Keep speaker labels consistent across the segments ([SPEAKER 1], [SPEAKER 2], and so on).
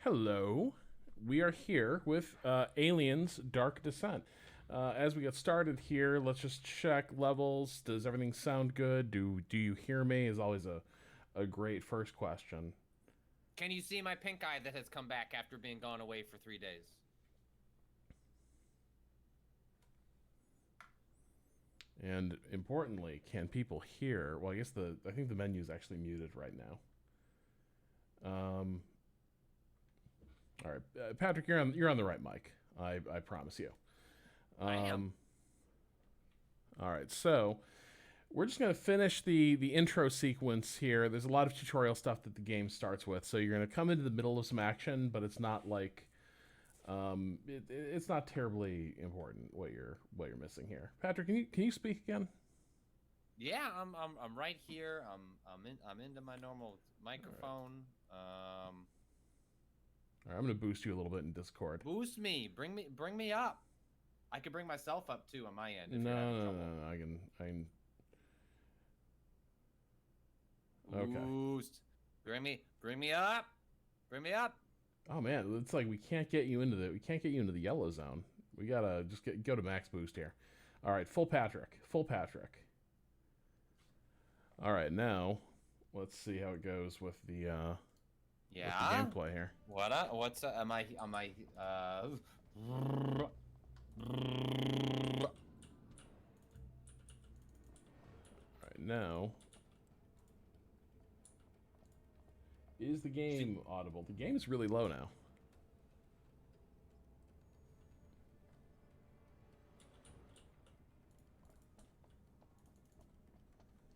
[SPEAKER 1] Hello. We are here with Aliens Dark Descent. As we get started here, let's just check levels. Does everything sound good? Do you hear me? Is always a great first question.
[SPEAKER 2] Can you see my pink eye that has come back after being gone away for 3 days?
[SPEAKER 1] And importantly, can people hear? Well, I think the menu is actually muted right now. All right, Patrick, you're on the right mic. I promise you.
[SPEAKER 2] I am.
[SPEAKER 1] All right, so we're just going to finish the intro sequence here. There's a lot of tutorial stuff that the game starts with, so you're going to come into the middle of some action, but it's not like it's not terribly important what you're missing here. Patrick, can you speak again?
[SPEAKER 2] Yeah, I'm right here. I'm into my normal microphone.
[SPEAKER 1] All right, I'm going to boost you a little bit in Discord.
[SPEAKER 2] Boost me. Bring me up. I could bring myself up too on my end if
[SPEAKER 1] No,
[SPEAKER 2] you're having
[SPEAKER 1] no,
[SPEAKER 2] trouble.
[SPEAKER 1] no, no, I can. Okay.
[SPEAKER 2] Boost. Bring me up. Bring me up.
[SPEAKER 1] Oh man, it's like we can't get you into the yellow zone. We gotta just go to max boost here. All right, full Patrick. All right, now let's see how it goes with the gameplay here.
[SPEAKER 2] What's am I
[SPEAKER 1] All right, now is the game audible? The game is really low now.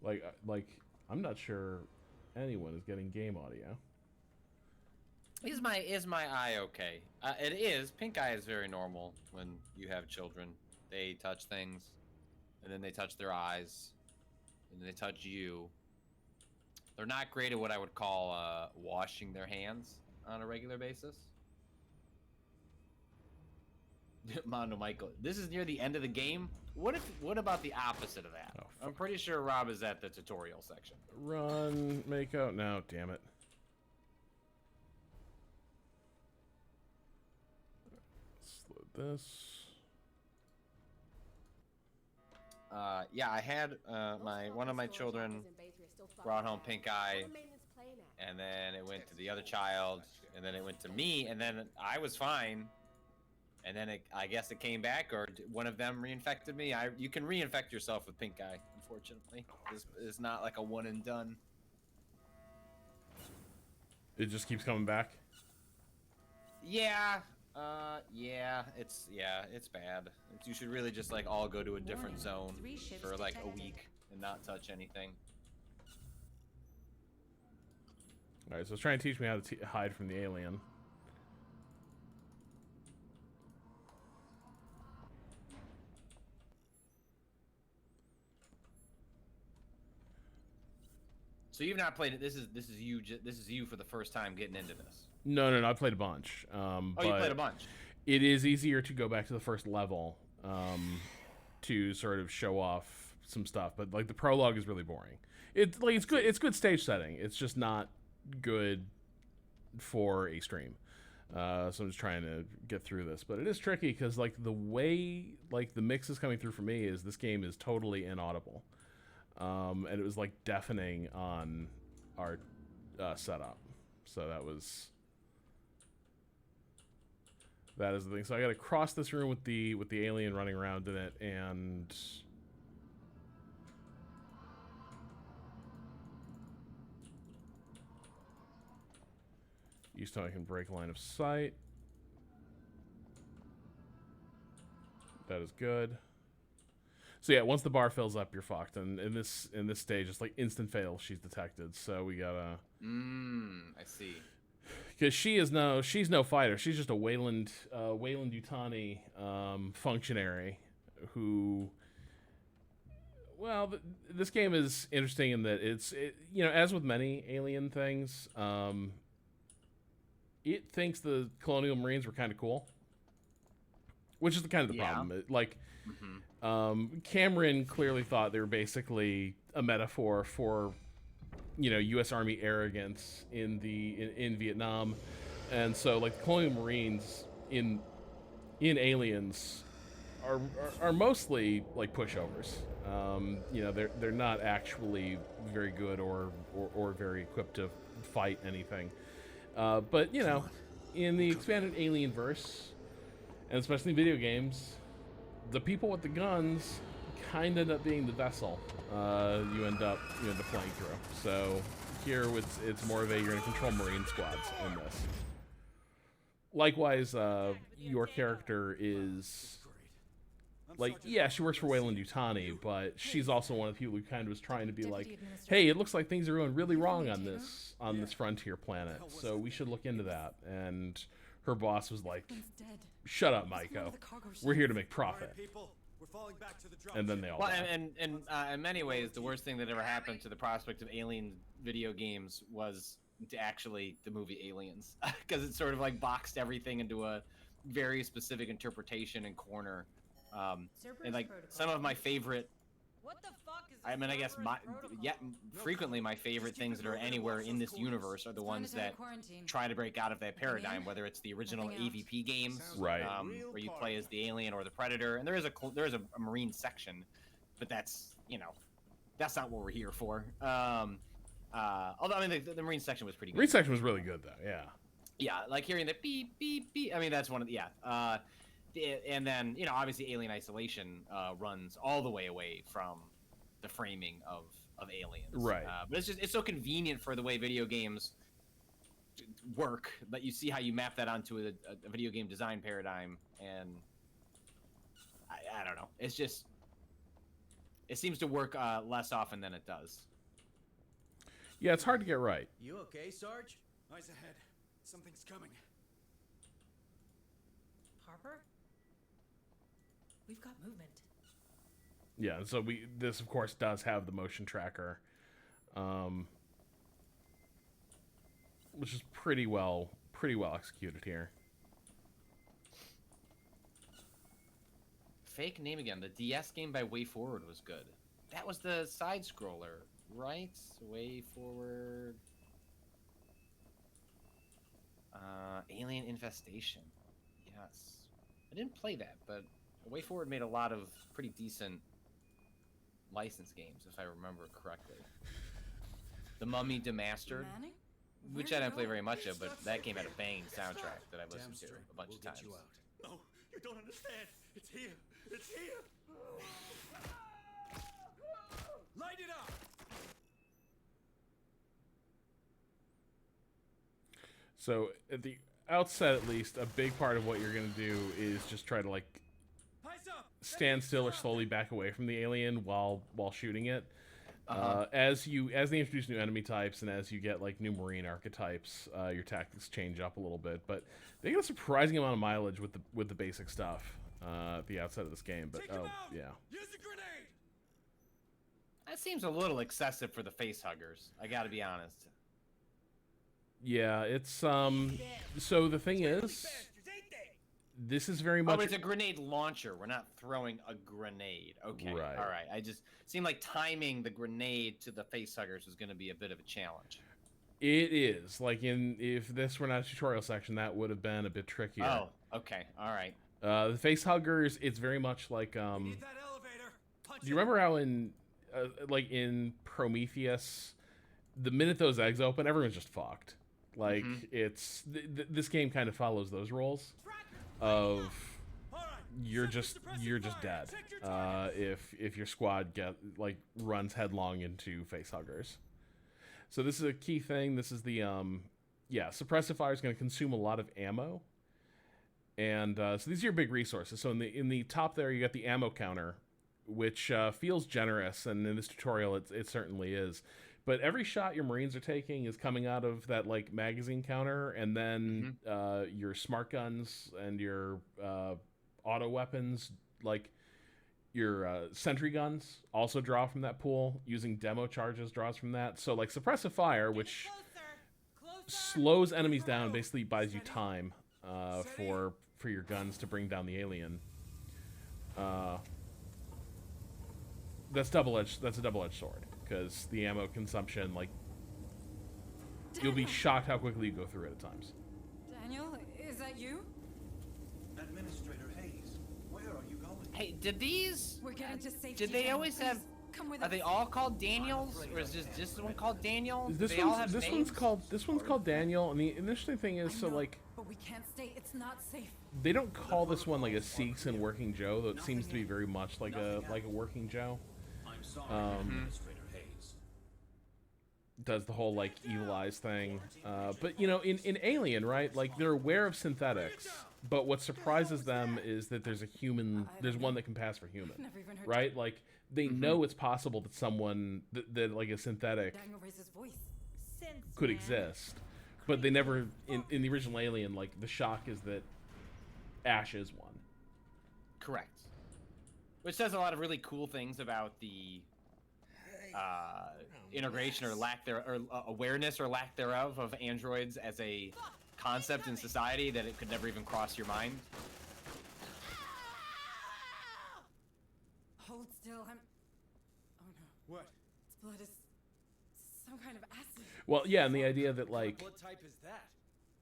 [SPEAKER 1] Like I'm not sure anyone is getting game audio.
[SPEAKER 2] Is my eye okay? It is. Pink eye is very normal when you have children. They touch things, and then they touch their eyes, and then they touch you. They're not great at what I would call washing their hands on a regular basis. Mondo Michael, this is near the end of the game. What about the opposite of that?
[SPEAKER 1] Oh,
[SPEAKER 2] I'm pretty sure Rob is at the tutorial section.
[SPEAKER 1] Run, make out now, damn it. Slow this.
[SPEAKER 2] Yeah, I had one of my children brought home pink eye, and then it went to the other child, and then it went to me, and then I was fine, and then I guess it came back, or one of them reinfected me. You can reinfect yourself with pink eye, unfortunately. It's not like a one and done.
[SPEAKER 1] It just keeps coming back.
[SPEAKER 2] Yeah. It's bad. You should really just like all go to a different zone for like a week and not touch anything.
[SPEAKER 1] All right, so it's trying to teach me how to hide from the alien.
[SPEAKER 2] So you've not played it. This is you for the first time getting into this.
[SPEAKER 1] No. I played a bunch.
[SPEAKER 2] You played a bunch.
[SPEAKER 1] It is easier to go back to the first level to sort of show off some stuff, but like the prologue is really boring. It's good. It's good stage setting. It's just not good for a stream. So I'm just trying to get through this, but it is tricky because like the way like the mix is coming through for me is this game is totally inaudible, and it was like deafening on our setup. So that is the thing. So I got to cross this room with the alien running around in it, and each time I can break line of sight. That is good. So yeah, once the bar fills up, you're fucked. And in this stage, it's like instant fail. She's detected. So we gotta.
[SPEAKER 2] I see.
[SPEAKER 1] Because she's no fighter. She's just a Wayland Yutani functionary who. Well, this game is interesting in that as with many alien things, it thinks the colonial marines were kind of cool, which is the problem. Cameron clearly thought they were basically a metaphor for U.S. Army arrogance in Vietnam. And so like the Colonial Marines in Aliens are mostly like pushovers. You know, they're not actually very good or very equipped to fight anything. But you know, in the expanded Alien verse, and especially in video games, the people with the guns kind of end up being the vessel you end up playing through. So here it's more of a you're gonna control Marine squads in this. Likewise, your character is like, yeah, she works for Wayland Yutani, but she's also one of the people who kind of was trying to be like, hey, it looks like things are going really wrong on this frontier planet, so we should look into that. And her boss was like, shut up, Maiko. We're here to make profit. And then they all
[SPEAKER 2] well, and in many ways, the worst thing that ever happened to the prospect of Alien video games was the movie Aliens, because it sort of like boxed everything into a very specific interpretation and corner. And like some of my favorite,
[SPEAKER 3] What the fuck is
[SPEAKER 2] I mean, I guess frequently my favorite things that are anywhere in this universe are the ones that try to break out of that paradigm, whether it's the original AVP games,
[SPEAKER 1] right,
[SPEAKER 2] where you play as the alien or the predator, and there is a marine section, but that's, you know, that's not what we're here for. Although I mean the marine section was pretty good.
[SPEAKER 1] Marine section was really good though, yeah.
[SPEAKER 2] Yeah, like hearing the beep beep beep. I mean that's one of the and then, you know, obviously Alien Isolation runs all the way away from the framing of Aliens.
[SPEAKER 1] Right.
[SPEAKER 2] But it's so convenient for the way video games work that you see how you map that onto a video game design paradigm, and I don't know. It's just, it seems to work less often than it does.
[SPEAKER 1] Yeah, it's hard to get right.
[SPEAKER 4] You okay, Sarge?
[SPEAKER 5] Eyes ahead. Something's coming.
[SPEAKER 3] Harper? We've got movement.
[SPEAKER 1] Yeah, and so this of course does have the motion tracker, which is pretty well executed here.
[SPEAKER 2] Fake name again. The DS game by Way Forward was good. That was the side scroller, right? Way Forward. Alien Infestation. Yes. I didn't play that, but Way Forward made a lot of pretty decent licensed games, if I remember correctly. The Mummy Demastered, which I didn't play very much of, but that game had a banging soundtrack that I've listened to a bunch of times.
[SPEAKER 5] No, you don't understand. It's here. It's here. Light it up.
[SPEAKER 1] So at the outset, at least, a big part of what you're going to do is just try to like stand still or slowly back away from the alien while shooting it. As they introduce new enemy types and as you get like new marine archetypes, your tactics change up a little bit. But they get a surprising amount of mileage with the basic stuff at the outset of this game. But yeah,
[SPEAKER 5] use a grenade.
[SPEAKER 2] That seems a little excessive for the face huggers. I got to be honest.
[SPEAKER 1] Yeah, it's so the thing is, this is very much.
[SPEAKER 2] Oh, it's a grenade launcher. We're not throwing a grenade. Okay,
[SPEAKER 1] right.
[SPEAKER 2] All right. I just seemed like timing the grenade to the face huggers was going to be a bit of a challenge.
[SPEAKER 1] It is like if this were not a tutorial section, that would have been a bit trickier.
[SPEAKER 2] Oh, okay, all right.
[SPEAKER 1] The face huggers, it's very much like
[SPEAKER 5] Need that elevator. Punch
[SPEAKER 1] do you remember how in Prometheus, the minute those eggs open, everyone's just fucked. Like it's this game kind of follows those roles of you're just dead if your squad runs headlong into face huggers. So this is a key thing. This is the suppressive fire is going to consume a lot of ammo, and so these are your big resources. So in the top there you got the ammo counter, which feels generous, and in this tutorial it certainly is. But every shot your Marines are taking is coming out of that like magazine counter, and then your smart guns and your auto weapons, like your sentry guns, also draw from that pool. Using demo charges draws from that. So like suppressive fire, which slows enemies down, basically buys you time for your guns to bring down the alien. That's a double-edged sword. Because the ammo consumption, like, you'll be shocked how quickly you go through it at times.
[SPEAKER 3] that you?
[SPEAKER 5] Administrator Hayes, where are you going?
[SPEAKER 2] Hey, did these?
[SPEAKER 3] We're getting to safety.
[SPEAKER 2] Did they
[SPEAKER 3] now.
[SPEAKER 2] always have?
[SPEAKER 3] Please, come with
[SPEAKER 2] Are
[SPEAKER 3] us.
[SPEAKER 2] they all called Daniels, or is just this one called Daniel? Do
[SPEAKER 1] This
[SPEAKER 2] they all
[SPEAKER 1] one's
[SPEAKER 2] have
[SPEAKER 1] this
[SPEAKER 2] names?
[SPEAKER 1] one's called Daniel, and the interesting thing is,
[SPEAKER 3] I
[SPEAKER 1] so
[SPEAKER 3] know,
[SPEAKER 1] like
[SPEAKER 3] but we can't stay. It's not safe.
[SPEAKER 1] they don't call this one like a Seeks and Working Joe, though it seems to be very much like a Working Joe.
[SPEAKER 5] I'm sorry,
[SPEAKER 1] Um,
[SPEAKER 5] Administrator Hayes.
[SPEAKER 1] Does the whole like evil eyes thing, but you know, in Alien, right? Like they're aware of synthetics, but what surprises them is that there's a human, there's one that can pass for human,
[SPEAKER 3] Never even heard
[SPEAKER 1] right? Like they know it's possible that someone that like a synthetic
[SPEAKER 3] Daniel raised his voice.
[SPEAKER 1] could exist, but they never in the original Alien, like the shock is that Ash is one.
[SPEAKER 2] Correct. Which says a lot of really cool things about the integration or lack there or awareness or lack thereof of androids as a concept in society, that it could never even cross your mind.
[SPEAKER 3] Hold still. I'm. Oh no.
[SPEAKER 5] What?
[SPEAKER 3] Its blood is some kind of acid.
[SPEAKER 1] Well, yeah, and the idea that like
[SPEAKER 5] What type is that?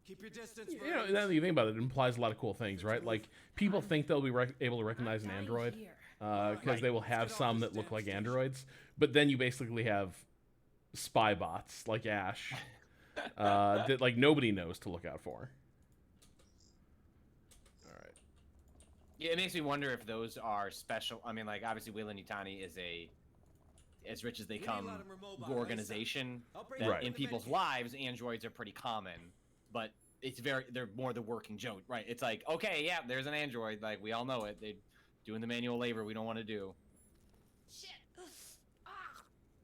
[SPEAKER 5] Keep your distance,
[SPEAKER 1] you know, now that you think about it, it implies a lot of cool things, right? Like people think they'll be able to recognize an android because they will have some that look like androids, but then you basically have spy bots like Ash that like nobody knows to look out for. All right.
[SPEAKER 2] Yeah, it makes me wonder if those are special. I mean, like obviously Weyland Yutani is a as rich as they come organization that
[SPEAKER 1] Right.
[SPEAKER 2] in people's lives androids are pretty common, but it's they're more the working joke, right? It's like, okay, yeah, there's an android, like we all know it. They're doing the manual labor we don't want to do.
[SPEAKER 4] Shit.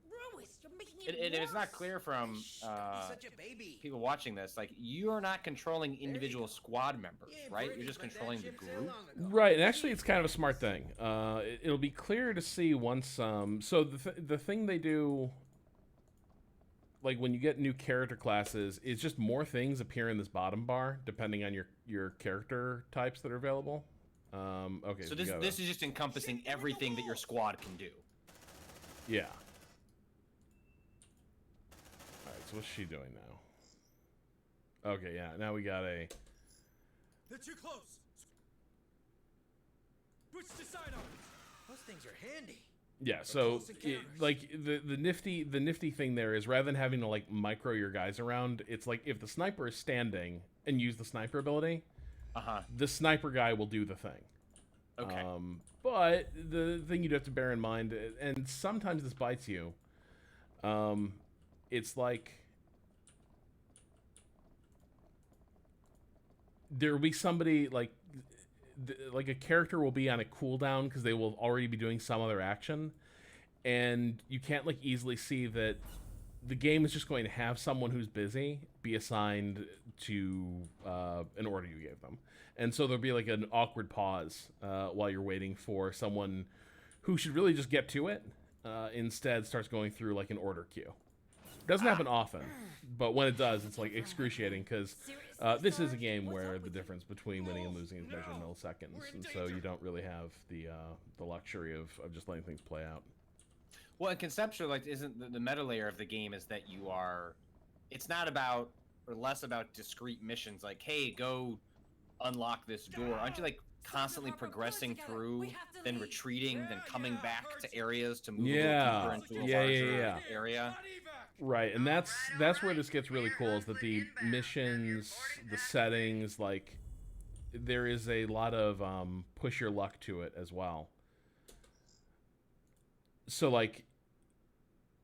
[SPEAKER 4] Ruiz, you're making
[SPEAKER 2] And it's not clear from
[SPEAKER 5] such a baby.
[SPEAKER 2] people watching this, like you are not controlling individual squad members, right? You're just controlling the group.
[SPEAKER 1] Right, and actually, it's kind of a smart thing. It'll be clear to see once. So the thing they do, like when you get new character classes, is just more things appear in this bottom bar depending on your character types that are available. Okay.
[SPEAKER 2] So this is just encompassing everything that your squad can do.
[SPEAKER 1] Yeah. All right. So what's she doing now? Okay. Yeah. Now we got a.
[SPEAKER 5] They're too close. Switch to sidearms. Those things are handy.
[SPEAKER 1] Yeah, so
[SPEAKER 5] close encounters.
[SPEAKER 1] like the nifty thing there is rather than having to like micro your guys around, it's like if the sniper is standing and use the sniper ability, the sniper guy will do the thing.
[SPEAKER 2] Okay.
[SPEAKER 1] But the thing you'd have to bear in mind, and sometimes this bites you, it's like there will be somebody like a character will be on a cooldown because they will already be doing some other action, and you can't like easily see that the game is just going to have someone who's busy be assigned to an order you gave them, and so there'll be like an awkward pause while you're waiting for someone who should really just get to it. Instead, starts going through like an order queue. Doesn't happen often, but when it does, it's like excruciating because this is a game where the difference between winning and losing is measured in milliseconds, and so you don't really have the luxury of just letting things play out.
[SPEAKER 2] Well, and conceptually, like, isn't the meta layer of the game is that it's not about or less about discrete missions like, hey, go unlock this door. Aren't you like constantly progressing through, then retreating, then coming back to areas to move a little deeper into a larger area?
[SPEAKER 1] Right, and that's where this gets really cool, is that the missions, the settings, like there is a lot of push your luck to it as well. So like,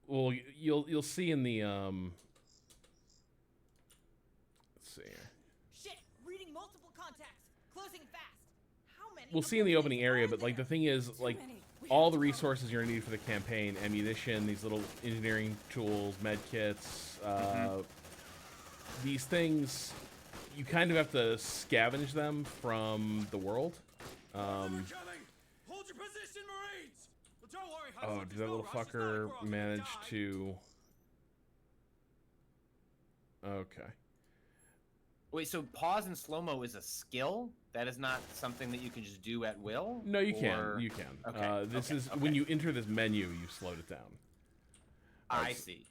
[SPEAKER 1] well, you'll see in the let's see here.
[SPEAKER 4] Shit, reading multiple contacts, closing fast. How many?
[SPEAKER 1] We'll see in the opening area, but like the thing is, like all the resources you're gonna need for the campaign, ammunition, these little engineering tools, med kits, these things, you kind of have to scavenge them from the world.
[SPEAKER 5] Hold your position, Marines. Well, don't worry,
[SPEAKER 1] Oh, did that little fucker manage to? Okay.
[SPEAKER 2] Wait, so pause and slow-mo is a skill? That is not something that you can just do at will?
[SPEAKER 1] No, you
[SPEAKER 2] Or-
[SPEAKER 1] can. You can.
[SPEAKER 2] Okay.
[SPEAKER 1] This is when you enter this menu, you've slowed it down.
[SPEAKER 2] I see.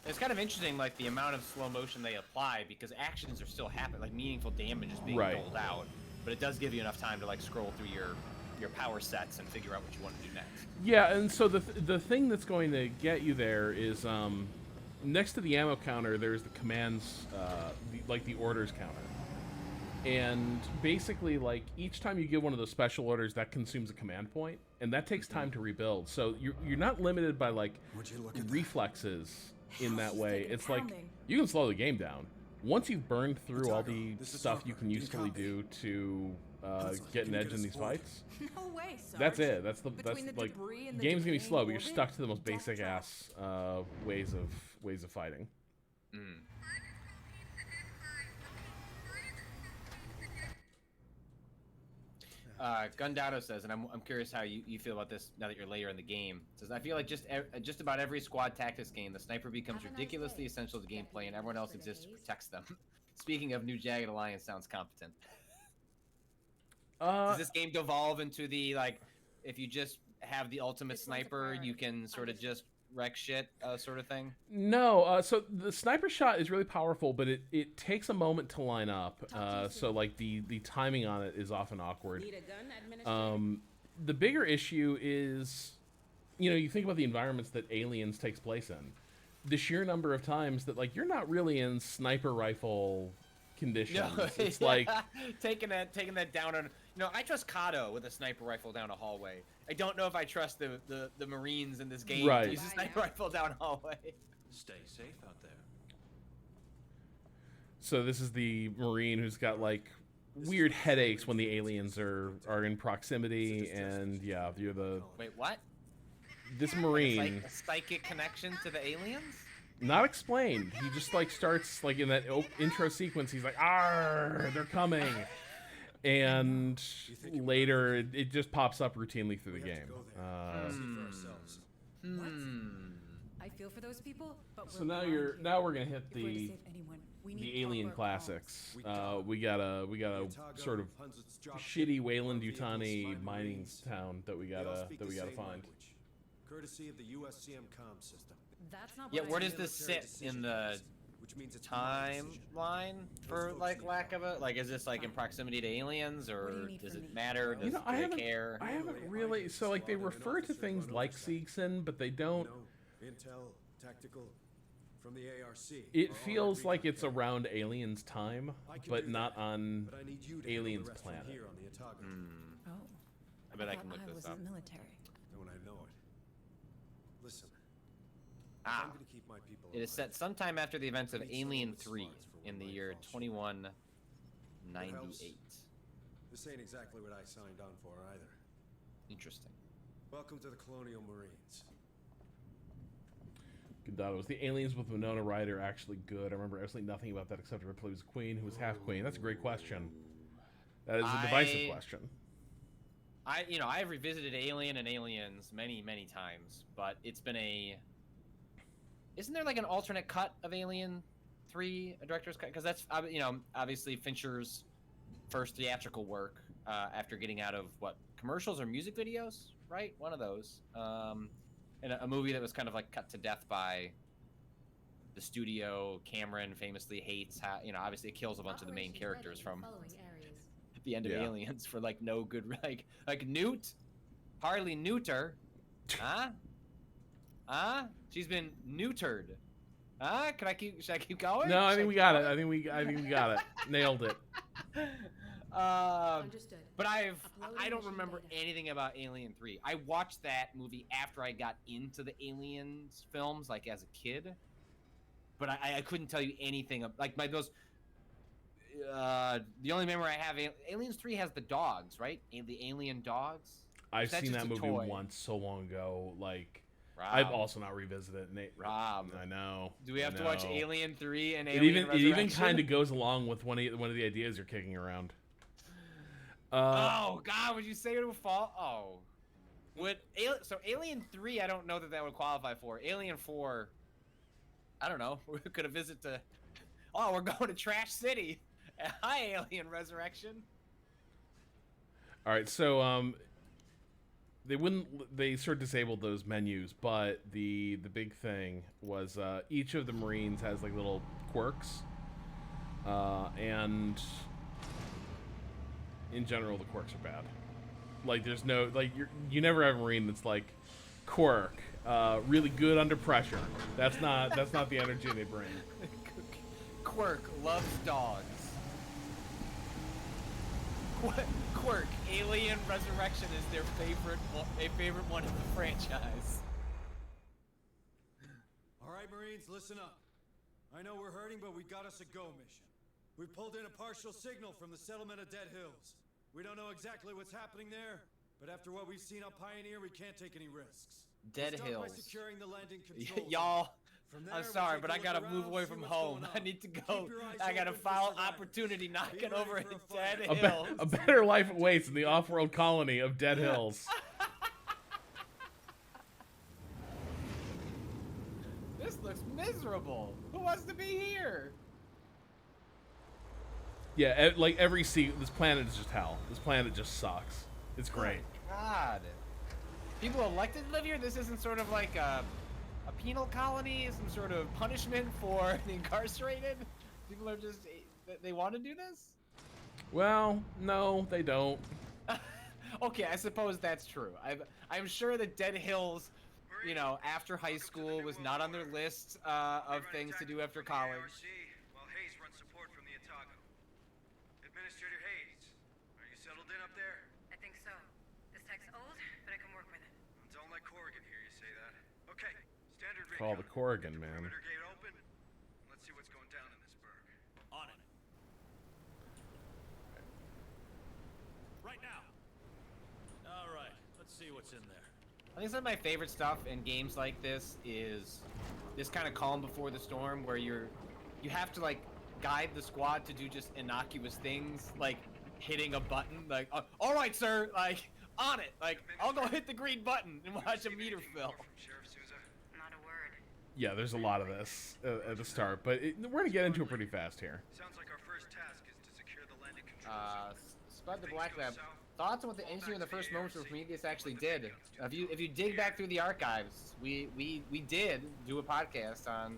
[SPEAKER 2] It's kind of interesting, like the amount of slow motion they apply, because actions are still happening, like meaningful damage is being doled out, but it does give you enough time to like scroll through your power sets and figure out what you want to do next.
[SPEAKER 1] Yeah, and so the thing that's going to get you there is next to the ammo counter, there's the commands, like the orders counter. And basically, like, each time you give one of those special orders, that consumes a command point, and that takes time to rebuild. So you're not limited by, like, reflexes in that way. It's like, you can slow the game down. Once you've burned through all the stuff you can usefully do to get an edge in these fights,
[SPEAKER 3] No way, Sarge.
[SPEAKER 1] that's it. That's
[SPEAKER 3] Between the
[SPEAKER 1] like,
[SPEAKER 3] debris and the
[SPEAKER 1] game's gonna be
[SPEAKER 3] decaying
[SPEAKER 1] slow, but you're
[SPEAKER 3] orbit,
[SPEAKER 1] stuck to the most
[SPEAKER 3] death
[SPEAKER 1] basic ass ways of fighting.
[SPEAKER 2] Gundado says, and I'm curious how you feel about this now that you're later in the game. Says, I feel like just about every squad tactics game, the sniper becomes ridiculously essential to gameplay, and everyone else exists to protect them. Speaking of, New Jagged Alliance sounds competent. Does this game devolve into the, like, if you just have the ultimate sniper, you can sort of just wreck shit sort of thing?
[SPEAKER 1] No, so the sniper shot is really powerful, but it takes a moment to line up. So like the timing on it is often awkward.
[SPEAKER 4] Need a gun, Administrator?
[SPEAKER 1] The bigger issue is, you think about the environments that Aliens takes place in. The sheer number of times that, like, you're not really in sniper rifle conditions.
[SPEAKER 2] No,
[SPEAKER 1] It's like
[SPEAKER 2] taking that down on. I trust Kato with a sniper rifle down a hallway. I don't know if I trust the Marines in this game to use a sniper rifle down a hallway.
[SPEAKER 5] Stay safe out there.
[SPEAKER 1] So this is the Marine who's got, like, weird headaches when the aliens are in proximity, and yeah, you're the...
[SPEAKER 2] Wait, what?
[SPEAKER 1] This Marine...
[SPEAKER 2] Like a psychic connection to the aliens?
[SPEAKER 1] Not explained. He just, like, starts, like, in that intro sequence, he's like, "Arr, they're coming!" And later, it just pops up routinely through the game.
[SPEAKER 3] I feel for those people, but
[SPEAKER 1] So now we're gonna hit
[SPEAKER 3] If we're to
[SPEAKER 1] the
[SPEAKER 3] save anyone, we need
[SPEAKER 1] Alien
[SPEAKER 3] proper
[SPEAKER 1] classics. We got a sort of shitty Wayland-Yutani mining town that we gotta find.
[SPEAKER 5] Courtesy of the USCM comm system.
[SPEAKER 3] That's not
[SPEAKER 2] Yeah,
[SPEAKER 3] what
[SPEAKER 2] where
[SPEAKER 3] I
[SPEAKER 2] does this sit in the
[SPEAKER 5] Which means it's my decision.
[SPEAKER 2] timeline, for like lack of a is this like in proximity to aliens,
[SPEAKER 3] What do
[SPEAKER 2] or
[SPEAKER 3] you need
[SPEAKER 2] does
[SPEAKER 3] from
[SPEAKER 2] it
[SPEAKER 3] me?
[SPEAKER 2] matter? Does
[SPEAKER 1] I
[SPEAKER 2] they
[SPEAKER 1] haven't
[SPEAKER 2] care?
[SPEAKER 1] really. So, like, they refer to things like Seegson, but they don't.
[SPEAKER 5] Intel, tactical, from the ARC.
[SPEAKER 1] It feels like it's around aliens' time,
[SPEAKER 5] I can
[SPEAKER 1] but
[SPEAKER 5] do
[SPEAKER 1] not
[SPEAKER 5] that,
[SPEAKER 1] on
[SPEAKER 5] but I need you to
[SPEAKER 1] aliens'
[SPEAKER 5] handle the rest from
[SPEAKER 1] planet.
[SPEAKER 5] here on the Otago.
[SPEAKER 3] Oh.
[SPEAKER 2] I bet I
[SPEAKER 3] thought
[SPEAKER 2] can look this
[SPEAKER 3] was
[SPEAKER 2] up.
[SPEAKER 3] in the military.
[SPEAKER 5] Don't I know it? Listen,
[SPEAKER 2] Ah,
[SPEAKER 5] I'm gonna keep my people
[SPEAKER 2] it is set
[SPEAKER 5] alive.
[SPEAKER 2] sometime after the events of
[SPEAKER 5] I need
[SPEAKER 2] Alien
[SPEAKER 5] someone
[SPEAKER 2] 3
[SPEAKER 5] with smarts for
[SPEAKER 2] in the
[SPEAKER 5] when my
[SPEAKER 2] year
[SPEAKER 5] calls show up.
[SPEAKER 2] 2198.
[SPEAKER 5] This ain't exactly what I signed on for either.
[SPEAKER 2] Interesting.
[SPEAKER 5] Welcome to the Colonial Marines.
[SPEAKER 1] Gundado, was the aliens with Winona Ryder actually good? I remember absolutely nothing about that except Ripley was queen, who was half queen. That's a great question. That is a divisive question.
[SPEAKER 2] I've revisited Alien and Aliens many times, but it's been isn't there like an alternate cut of Alien 3, a director's cut? Because that's obviously Fincher's first theatrical work after getting out of commercials or music videos, right? One of those. And a movie that was kind of like cut to death by the studio. Cameron famously hates how, obviously it kills a bunch of the main characters from the end of
[SPEAKER 1] Yeah.
[SPEAKER 2] Aliens for like no good, like Newt, Harley Neuter, she's been neutered. Should I keep going?
[SPEAKER 1] No, I think we got it. I think we got it. Nailed it.
[SPEAKER 4] Understood.
[SPEAKER 2] But I
[SPEAKER 4] Uploading
[SPEAKER 2] don't
[SPEAKER 4] mission
[SPEAKER 2] remember
[SPEAKER 4] data.
[SPEAKER 2] anything about Alien 3. I watched that movie after I got into the Aliens films, like as a kid. But I couldn't tell you anything like the only memory I have, Aliens 3 has the dogs, right? The alien dogs.
[SPEAKER 1] I've
[SPEAKER 2] That's
[SPEAKER 1] seen
[SPEAKER 2] just
[SPEAKER 1] that
[SPEAKER 2] a
[SPEAKER 1] movie
[SPEAKER 2] toy.
[SPEAKER 1] once so long ago. Like,
[SPEAKER 2] Rob,
[SPEAKER 1] I've also not revisited it. Nate,
[SPEAKER 2] Rob,
[SPEAKER 1] I know.
[SPEAKER 2] do we have to watch Alien 3 and
[SPEAKER 1] It
[SPEAKER 2] Alien
[SPEAKER 1] even
[SPEAKER 2] Resurrection?
[SPEAKER 1] kind of goes along with one of the ideas you're kicking around.
[SPEAKER 2] Oh God, would you say it would fall? Oh, so Alien 3? I don't know that would qualify for. Alien 4. I don't know. We could have visited to. Oh, we're going to Trash City. Hi, Alien Resurrection.
[SPEAKER 1] All right, so they sort of disabled those menus, but the big thing was each of the Marines has like little quirks, and in general the quirks are bad. Like there's no like you never have a Marine that's like quirk, really good under pressure. That's not the energy they bring.
[SPEAKER 2] Quirk loves dogs. Quirk, Alien Resurrection is their favorite one in the franchise.
[SPEAKER 5] All right, Marines, listen up. I know we're hurting, but we got us a go mission. We pulled in a partial signal from the settlement of Dead Hills. We don't know exactly what's happening there, but after what we've seen on Pioneer, we can't take any risks.
[SPEAKER 2] Dead
[SPEAKER 5] We'll start by
[SPEAKER 2] Hills.
[SPEAKER 5] securing the landing control
[SPEAKER 2] Y'all,
[SPEAKER 5] From there,
[SPEAKER 2] I'm
[SPEAKER 5] we'll
[SPEAKER 2] sorry,
[SPEAKER 5] take
[SPEAKER 2] but
[SPEAKER 5] a
[SPEAKER 2] I
[SPEAKER 5] look
[SPEAKER 2] gotta
[SPEAKER 5] around,
[SPEAKER 2] move away
[SPEAKER 5] see
[SPEAKER 2] from
[SPEAKER 5] what's
[SPEAKER 2] home.
[SPEAKER 5] going
[SPEAKER 2] I
[SPEAKER 5] on.
[SPEAKER 2] need to go.
[SPEAKER 5] Keep your eyes
[SPEAKER 2] I got a
[SPEAKER 5] open for
[SPEAKER 2] foul
[SPEAKER 5] survivors.
[SPEAKER 2] opportunity
[SPEAKER 5] Be
[SPEAKER 2] knocking
[SPEAKER 5] ready
[SPEAKER 2] over
[SPEAKER 5] for
[SPEAKER 2] at
[SPEAKER 5] a fire.
[SPEAKER 2] Dead
[SPEAKER 1] A
[SPEAKER 2] Hills.
[SPEAKER 1] better life awaits in the off-world colony of Dead Hills.
[SPEAKER 2] This looks miserable. Who wants to be here?
[SPEAKER 1] Yeah, like every this planet is just hell. This planet just sucks. It's great.
[SPEAKER 2] God. People elected to live here? This isn't sort of like a penal colony, some sort of punishment for the incarcerated? People are just, they want to do this?
[SPEAKER 1] Well, no, they don't.
[SPEAKER 2] Okay, I suppose that's true. I'm sure that Dead Hills, you know, after high school was not on their list of things to do after college.
[SPEAKER 6] While Hayes runs support from the Otago. Administrator Hayes, are you settled in up there?
[SPEAKER 3] I think so. This tech's old, but I can work with it.
[SPEAKER 6] Don't let Corrigan hear you say that. Okay, standard
[SPEAKER 1] Call
[SPEAKER 6] recon.
[SPEAKER 1] the Corrigan, man.
[SPEAKER 6] Perimeter gate open. Let's see what's going down in this burg.
[SPEAKER 5] On it. Right now. All right, let's see what's in there.
[SPEAKER 2] I think some of my favorite stuff in games like this is this kind of calm before the storm where you have to like guide the squad to do just innocuous things like hitting a button like all right sir, like on it, like I'll go hit the green button and watch a meter fill.
[SPEAKER 6] From Sheriff Souza.
[SPEAKER 3] Not a word.
[SPEAKER 1] Yeah, there's a lot of this at the start, but we're gonna get into it pretty fast here.
[SPEAKER 6] Sounds like our first task is to secure the landing control
[SPEAKER 2] Spud the Black Lab. Thoughts on what the engineer in the first moments of Prometheus actually did? If you dig back through the archives, we did do a podcast on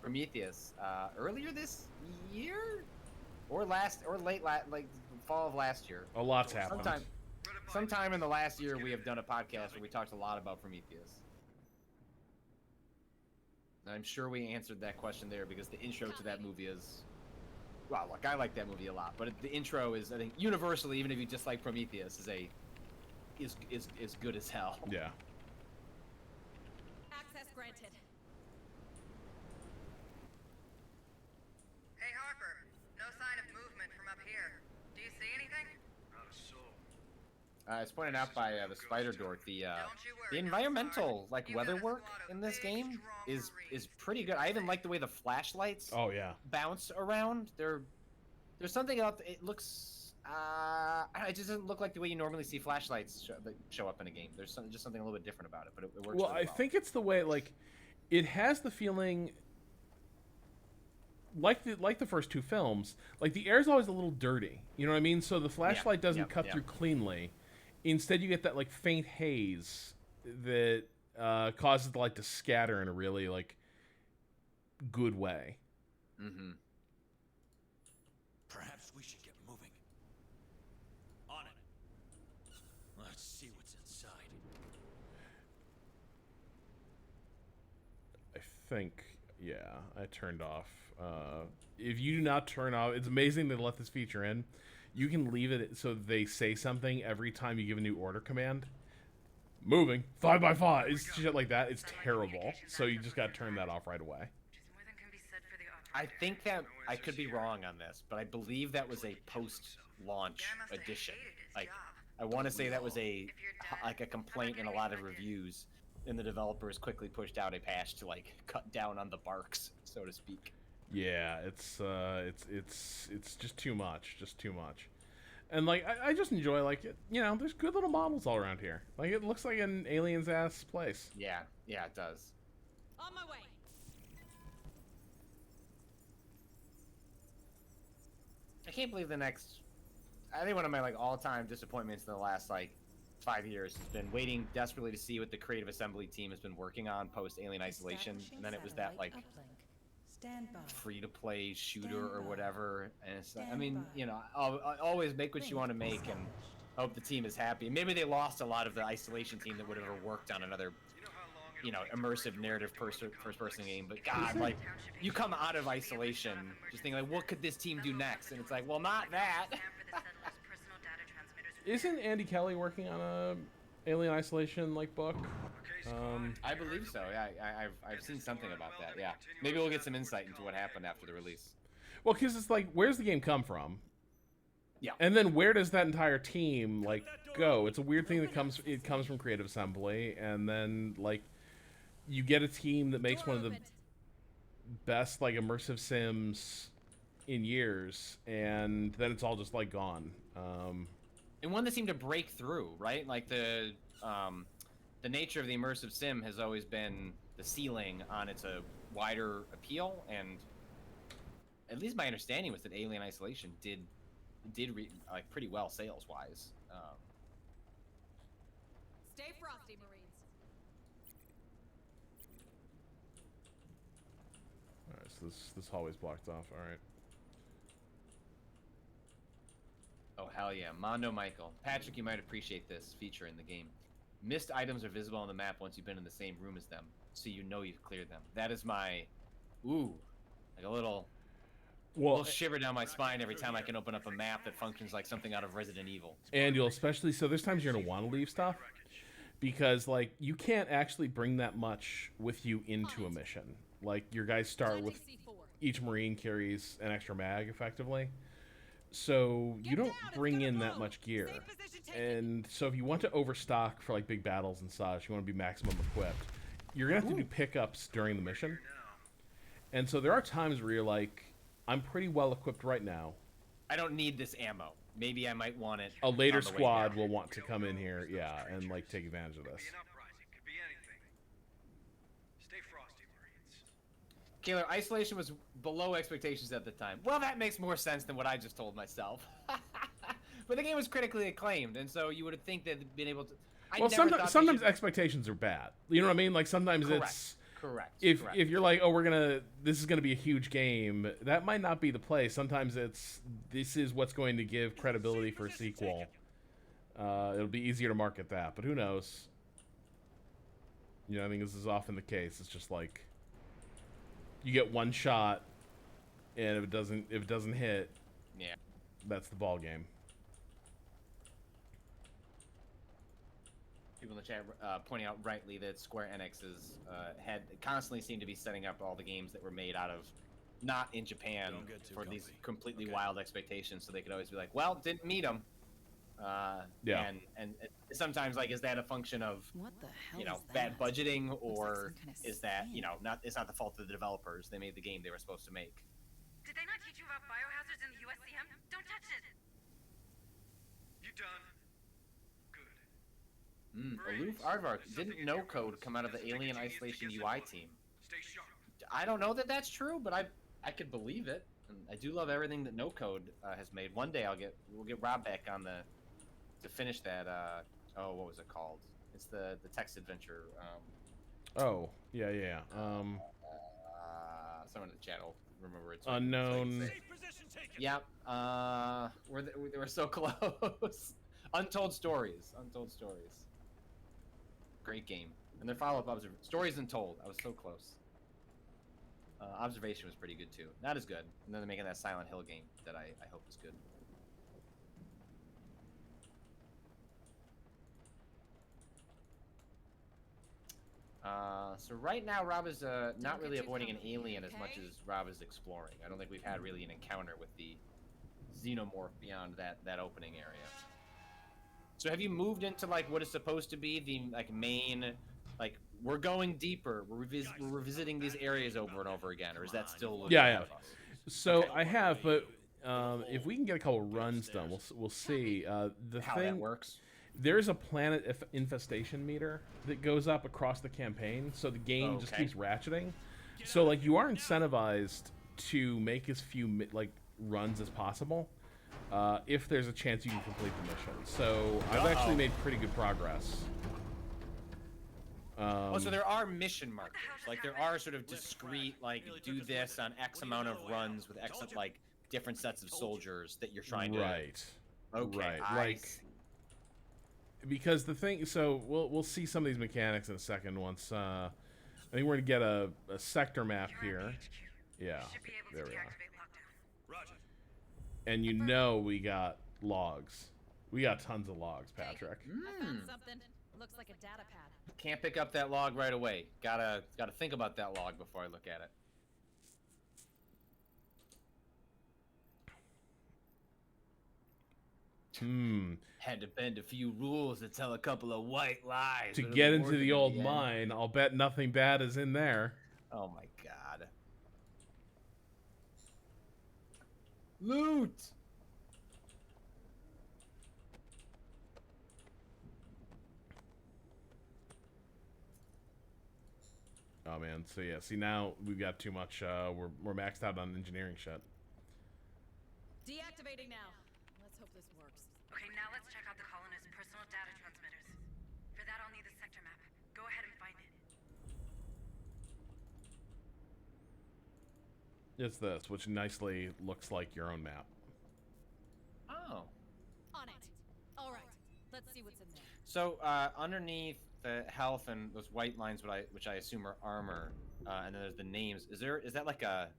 [SPEAKER 2] Prometheus earlier this year, or late like fall of last year.
[SPEAKER 1] A lot's happened.
[SPEAKER 2] Sometime in the last year, we have done a podcast where we talked a lot about Prometheus. I'm sure we answered that question there because the intro to that movie is. Well, look, I like that movie a lot, but the intro is, I think, universally, even if you dislike Prometheus, is good as hell.
[SPEAKER 1] Yeah.
[SPEAKER 4] Access granted.
[SPEAKER 7] Hey Harper, no sign of movement from up here. Do you see anything?
[SPEAKER 6] Not a soul.
[SPEAKER 2] It's pointed out by the Spider Dork. The environmental weather work in this game is pretty good. I even like the way the flashlights
[SPEAKER 1] Oh yeah.
[SPEAKER 2] bounce around. There's something about it looks. It just doesn't look like the way you normally see flashlights show up in a game. There's just something a little bit different about it, but it works.
[SPEAKER 1] Well,
[SPEAKER 2] really
[SPEAKER 1] I think it's the way it has the feeling like the first two films. Like the air's always a little dirty. You know what I mean? So the flashlight doesn't cut through cleanly. Instead, you get that faint haze that causes the light to scatter in a really good way.
[SPEAKER 2] Mm-hmm.
[SPEAKER 5] Perhaps we should get moving. On it. Let's see what's inside.
[SPEAKER 1] I think, yeah, I turned off. If you do not turn off, it's amazing they let this feature in. You can leave it so they say something every time you give a new order command. Moving 5x5. It's shit like that. It's terrible. So you just got to turn that off right away.
[SPEAKER 3] Which is more than can be said for the
[SPEAKER 2] I
[SPEAKER 3] operator.
[SPEAKER 2] think that I could be wrong on this, but I believe that was a post-launch edition. Like, I want to say that was a complaint in a lot of reviews, and the developers quickly pushed out a patch to cut down on the barks, so to speak.
[SPEAKER 1] Yeah, it's just too much, and I just enjoy it. There's good little models all around here. It looks like an alien's ass place.
[SPEAKER 2] Yeah, it does.
[SPEAKER 4] On my way.
[SPEAKER 2] I can't believe I think one of my all-time disappointments in the last 5 years has been waiting desperately to see what the creative assembly team has been working on post Alien Isolation, and then it was that like free-to-play shooter or whatever. And it's, I mean, you know, I'll always make what you want to make and hope the team is happy. Maybe they lost a lot of the Isolation team that would have ever worked on another, you know, immersive narrative first-person game. But God, like, you come out of Isolation just thinking like, what could this team do next? And it's like, well, not that.
[SPEAKER 1] Isn't Andy Kelly working on a Alien Isolation like book?
[SPEAKER 2] I believe so. Yeah, I've seen something about that. Yeah, maybe we'll get some insight into what happened after the release.
[SPEAKER 1] Well, because it's like, where's the game come from?
[SPEAKER 2] Yeah.
[SPEAKER 1] And then where does that entire team like go? It's a weird thing that comes from Creative Assembly, and then like you get a team that makes one of the best like immersive sims in years, and then it's all just like gone.
[SPEAKER 2] And one that seemed to break through, right? Like the nature of the immersive sim has always been the ceiling on its a wider appeal, and at least my understanding was that Alien Isolation did like pretty well sales wise.
[SPEAKER 4] Stay frosty, Marines.
[SPEAKER 1] All right, so this hallway's blocked off. All right.
[SPEAKER 2] Oh hell yeah, Mondo Michael. Patrick, you might appreciate this feature in the game. Missed items are visible on the map once you've been in the same room as them, so you know you've cleared them. That is my, like a little shiver down my spine every time I can open up a map that functions like something out of Resident Evil.
[SPEAKER 1] And you'll especially, so there's times you're gonna want to leave stuff because like you can't actually bring that much with you into a mission. Like your guys start with each Marine carries an extra mag effectively. So you don't bring in that much gear, and so if you want to overstock for like big battles and such, you want to be maximum equipped, you're gonna have to do pickups during the mission. And so there are times where you're like, I'm pretty well equipped right now.
[SPEAKER 2] I don't need this ammo. Maybe I might want it.
[SPEAKER 1] A later squad will want to come in here, yeah, and like take advantage of this.
[SPEAKER 2] Kaylor, Isolation was below expectations at the time. Well, that makes more sense than what I just told myself. But the game was critically acclaimed, and so you would think they'd been able to...
[SPEAKER 1] Well, sometimes expectations are bad. You know what I mean? Like sometimes it's...
[SPEAKER 2] Correct.
[SPEAKER 1] If you're like, oh, this is gonna be a huge game, that might not be the play. Sometimes this is what's going to give credibility for a sequel. It'll be easier to market that, but who knows? You know, I think this is often the case. It's just like you get one shot, and if it doesn't hit,
[SPEAKER 2] yeah, that's the ball game. People in the chat pointing out rightly that Square Enix's had constantly seemed to be setting up all the games that were made out of not in Japan for these completely wild expectations, so they could always be like, well, didn't meet them.
[SPEAKER 1] Yeah.
[SPEAKER 2] And sometimes, like, is that a function of
[SPEAKER 4] What the hell is
[SPEAKER 2] bad
[SPEAKER 4] that?
[SPEAKER 2] budgeting, or
[SPEAKER 4] some kind of
[SPEAKER 2] is that
[SPEAKER 4] scam.
[SPEAKER 2] it's not the fault of the developers? They made the game they were supposed to make.
[SPEAKER 3] Did they not teach you about biohazards in the USCM? Don't touch it!
[SPEAKER 6] You done?
[SPEAKER 2] Aloof Aardvark. Didn't No Code come out of the Alien Isolation UI team?
[SPEAKER 6] Stay sharp.
[SPEAKER 2] I don't know that that's true, but I could believe it. And I do love everything that No Code has made. One day we'll get Rob back on to finish that. What was it called? It's the text adventure.
[SPEAKER 1] Oh yeah.
[SPEAKER 2] Someone in the chat will remember it.
[SPEAKER 1] Unknown.
[SPEAKER 2] Yep. We're so close. Untold Stories. Great game. And their follow-up Stories Untold. I was so close. Observation was pretty good too. Not as good. And then they're making that Silent Hill game that I hope is good. So right now, Rob is not really avoiding an alien as much as Rob is exploring. I don't think we've had really an encounter with the xenomorph beyond that opening area. So have you moved into like what is supposed to be the like main, like we're going deeper, we're revisiting these areas over and over again, or is that still?
[SPEAKER 1] Yeah. So okay. I have, but if we can get a couple runs done, we'll see. How
[SPEAKER 2] that works.
[SPEAKER 1] There's a planet infestation meter that goes up across the campaign, so the game just keeps ratcheting. So like you are incentivized to make as few like runs as possible. if there's a chance you can complete the mission. So I've actually made pretty good progress.
[SPEAKER 2] Oh, so there are mission markers. Like there are sort of discrete, like do this on X amount of runs with X like different sets of soldiers that you're trying to.
[SPEAKER 1] Right.
[SPEAKER 2] Okay.
[SPEAKER 1] Right.
[SPEAKER 2] I
[SPEAKER 1] Like
[SPEAKER 2] see.
[SPEAKER 1] because the thing. So we'll see some of these mechanics in a second. Once I think we're gonna get a sector map here. Yeah.
[SPEAKER 3] Should be able
[SPEAKER 1] There
[SPEAKER 3] to
[SPEAKER 1] we are.
[SPEAKER 3] deactivate lockdown.
[SPEAKER 6] Roger.
[SPEAKER 1] And you know we got logs. We got tons of logs, Patrick.
[SPEAKER 4] I found something. Looks like a data pad.
[SPEAKER 2] Can't pick up that log right away. Gotta think about that log before I look at it. Had to bend a few rules to tell a couple of white lies.
[SPEAKER 1] To
[SPEAKER 2] but it
[SPEAKER 1] get
[SPEAKER 2] was
[SPEAKER 1] into
[SPEAKER 2] worth
[SPEAKER 1] the
[SPEAKER 2] it in
[SPEAKER 1] old
[SPEAKER 2] end.
[SPEAKER 1] mine, I'll bet nothing bad is in there.
[SPEAKER 2] Oh my god. Loot!
[SPEAKER 1] Oh man, so yeah, see now we've got too much. We're maxed out on engineering shit.
[SPEAKER 4] Deactivating now. Let's hope this works.
[SPEAKER 3] Okay, now let's check out the colonists' personal data transmitters. For that, I'll need the sector map. Go ahead and find it.
[SPEAKER 1] It's this, which nicely looks like your own map.
[SPEAKER 2] Oh.
[SPEAKER 4] On it. All right. Let's see what's in there.
[SPEAKER 2] So underneath the health and those white lines, which I assume are armor, and then there's the names. Is that like a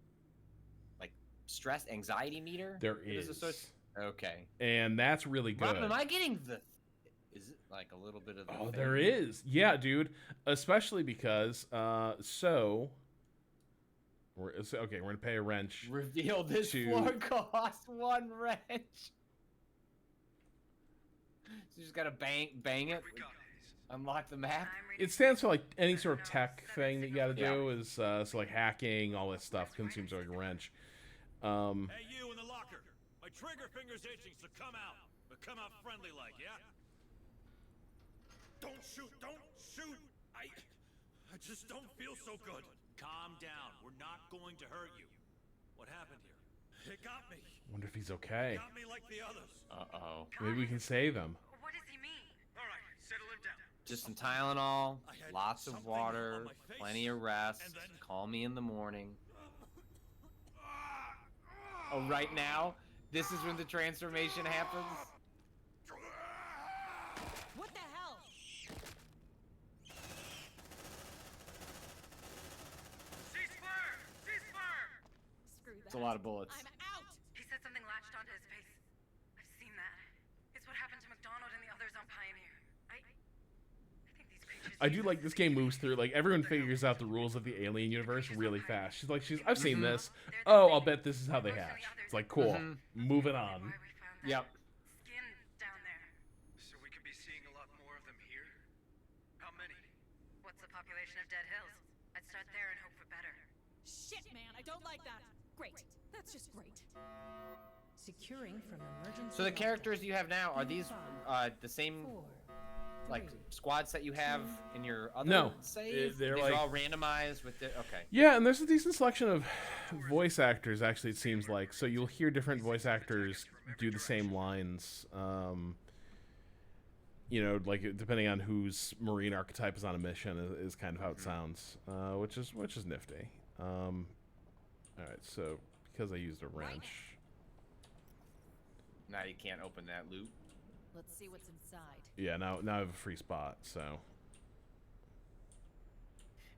[SPEAKER 2] stress anxiety meter?
[SPEAKER 1] There
[SPEAKER 2] That
[SPEAKER 1] is.
[SPEAKER 2] Okay.
[SPEAKER 1] And that's really good.
[SPEAKER 2] Mom, am I getting the? Is it like a little bit of the?
[SPEAKER 1] Oh,
[SPEAKER 2] thing?
[SPEAKER 1] there is. Yeah, dude. Especially because so we're gonna pay a wrench.
[SPEAKER 2] Reveal this
[SPEAKER 1] to-
[SPEAKER 2] floor costs 1 wrench. So you just gotta bang it.
[SPEAKER 6] We got these.
[SPEAKER 2] Unlock the map.
[SPEAKER 3] I'm ready.
[SPEAKER 1] It stands for like any sort of tech thing that you got to
[SPEAKER 2] Yeah.
[SPEAKER 1] do is so like hacking, all this stuff consumes like a wrench.
[SPEAKER 5] Hey, you in the locker. My trigger finger's itching, so come out. But come out friendly like, yeah? Don't shoot! Don't shoot! I just don't feel so good. Calm down. We're not going to hurt you. What happened here? It got me.
[SPEAKER 1] Wonder if he's okay.
[SPEAKER 5] Got me like the others.
[SPEAKER 2] Uh-oh.
[SPEAKER 1] Maybe we can save him.
[SPEAKER 3] What does he mean?
[SPEAKER 6] All right, settle him down.
[SPEAKER 2] Just some Tylenol,
[SPEAKER 5] I had
[SPEAKER 2] lots of
[SPEAKER 5] something on
[SPEAKER 2] water,
[SPEAKER 5] my face,
[SPEAKER 2] plenty of rest.
[SPEAKER 5] and then-
[SPEAKER 2] Call me in the morning. Oh, right now? This is when the transformation happens?
[SPEAKER 4] What the hell?
[SPEAKER 3] Ceasefire! Ceasefire!
[SPEAKER 4] Screw that.
[SPEAKER 2] It's a lot of bullets.
[SPEAKER 4] I'm out.
[SPEAKER 3] He said something latched onto his face. I've seen that. It's what happened to McDonald and the others on Pioneer. I think these creatures.
[SPEAKER 1] I do like this game moves through like everyone figures out the rules of the alien universe really fast. I've seen this. Oh, I'll bet this is how they hatch. It's like cool. Moving on.
[SPEAKER 3] Why we found that
[SPEAKER 2] Yep.
[SPEAKER 3] skin down there.
[SPEAKER 6] So we could be seeing a lot more of them here? How many?
[SPEAKER 3] What's the population of Dead Hills? I'd start there and hope for better.
[SPEAKER 4] Shit, man. I don't like that. Great. That's just great.
[SPEAKER 8] Securing from emergency.
[SPEAKER 2] So the characters you have now, are these the same like squads that you have in your other
[SPEAKER 1] No.
[SPEAKER 2] save?
[SPEAKER 1] They're
[SPEAKER 2] These
[SPEAKER 1] like-
[SPEAKER 2] are all randomized with the okay.
[SPEAKER 1] Yeah, and there's a decent selection of voice actors. Actually, it seems like so you'll hear different voice actors do the same lines. You know, like depending on whose Marine archetype is on a mission is kind of how it sounds, which is nifty. All right, so because I used a wrench,
[SPEAKER 2] Now you can't open that loot.
[SPEAKER 4] Let's see what's inside.
[SPEAKER 1] yeah, now I have a free spot. So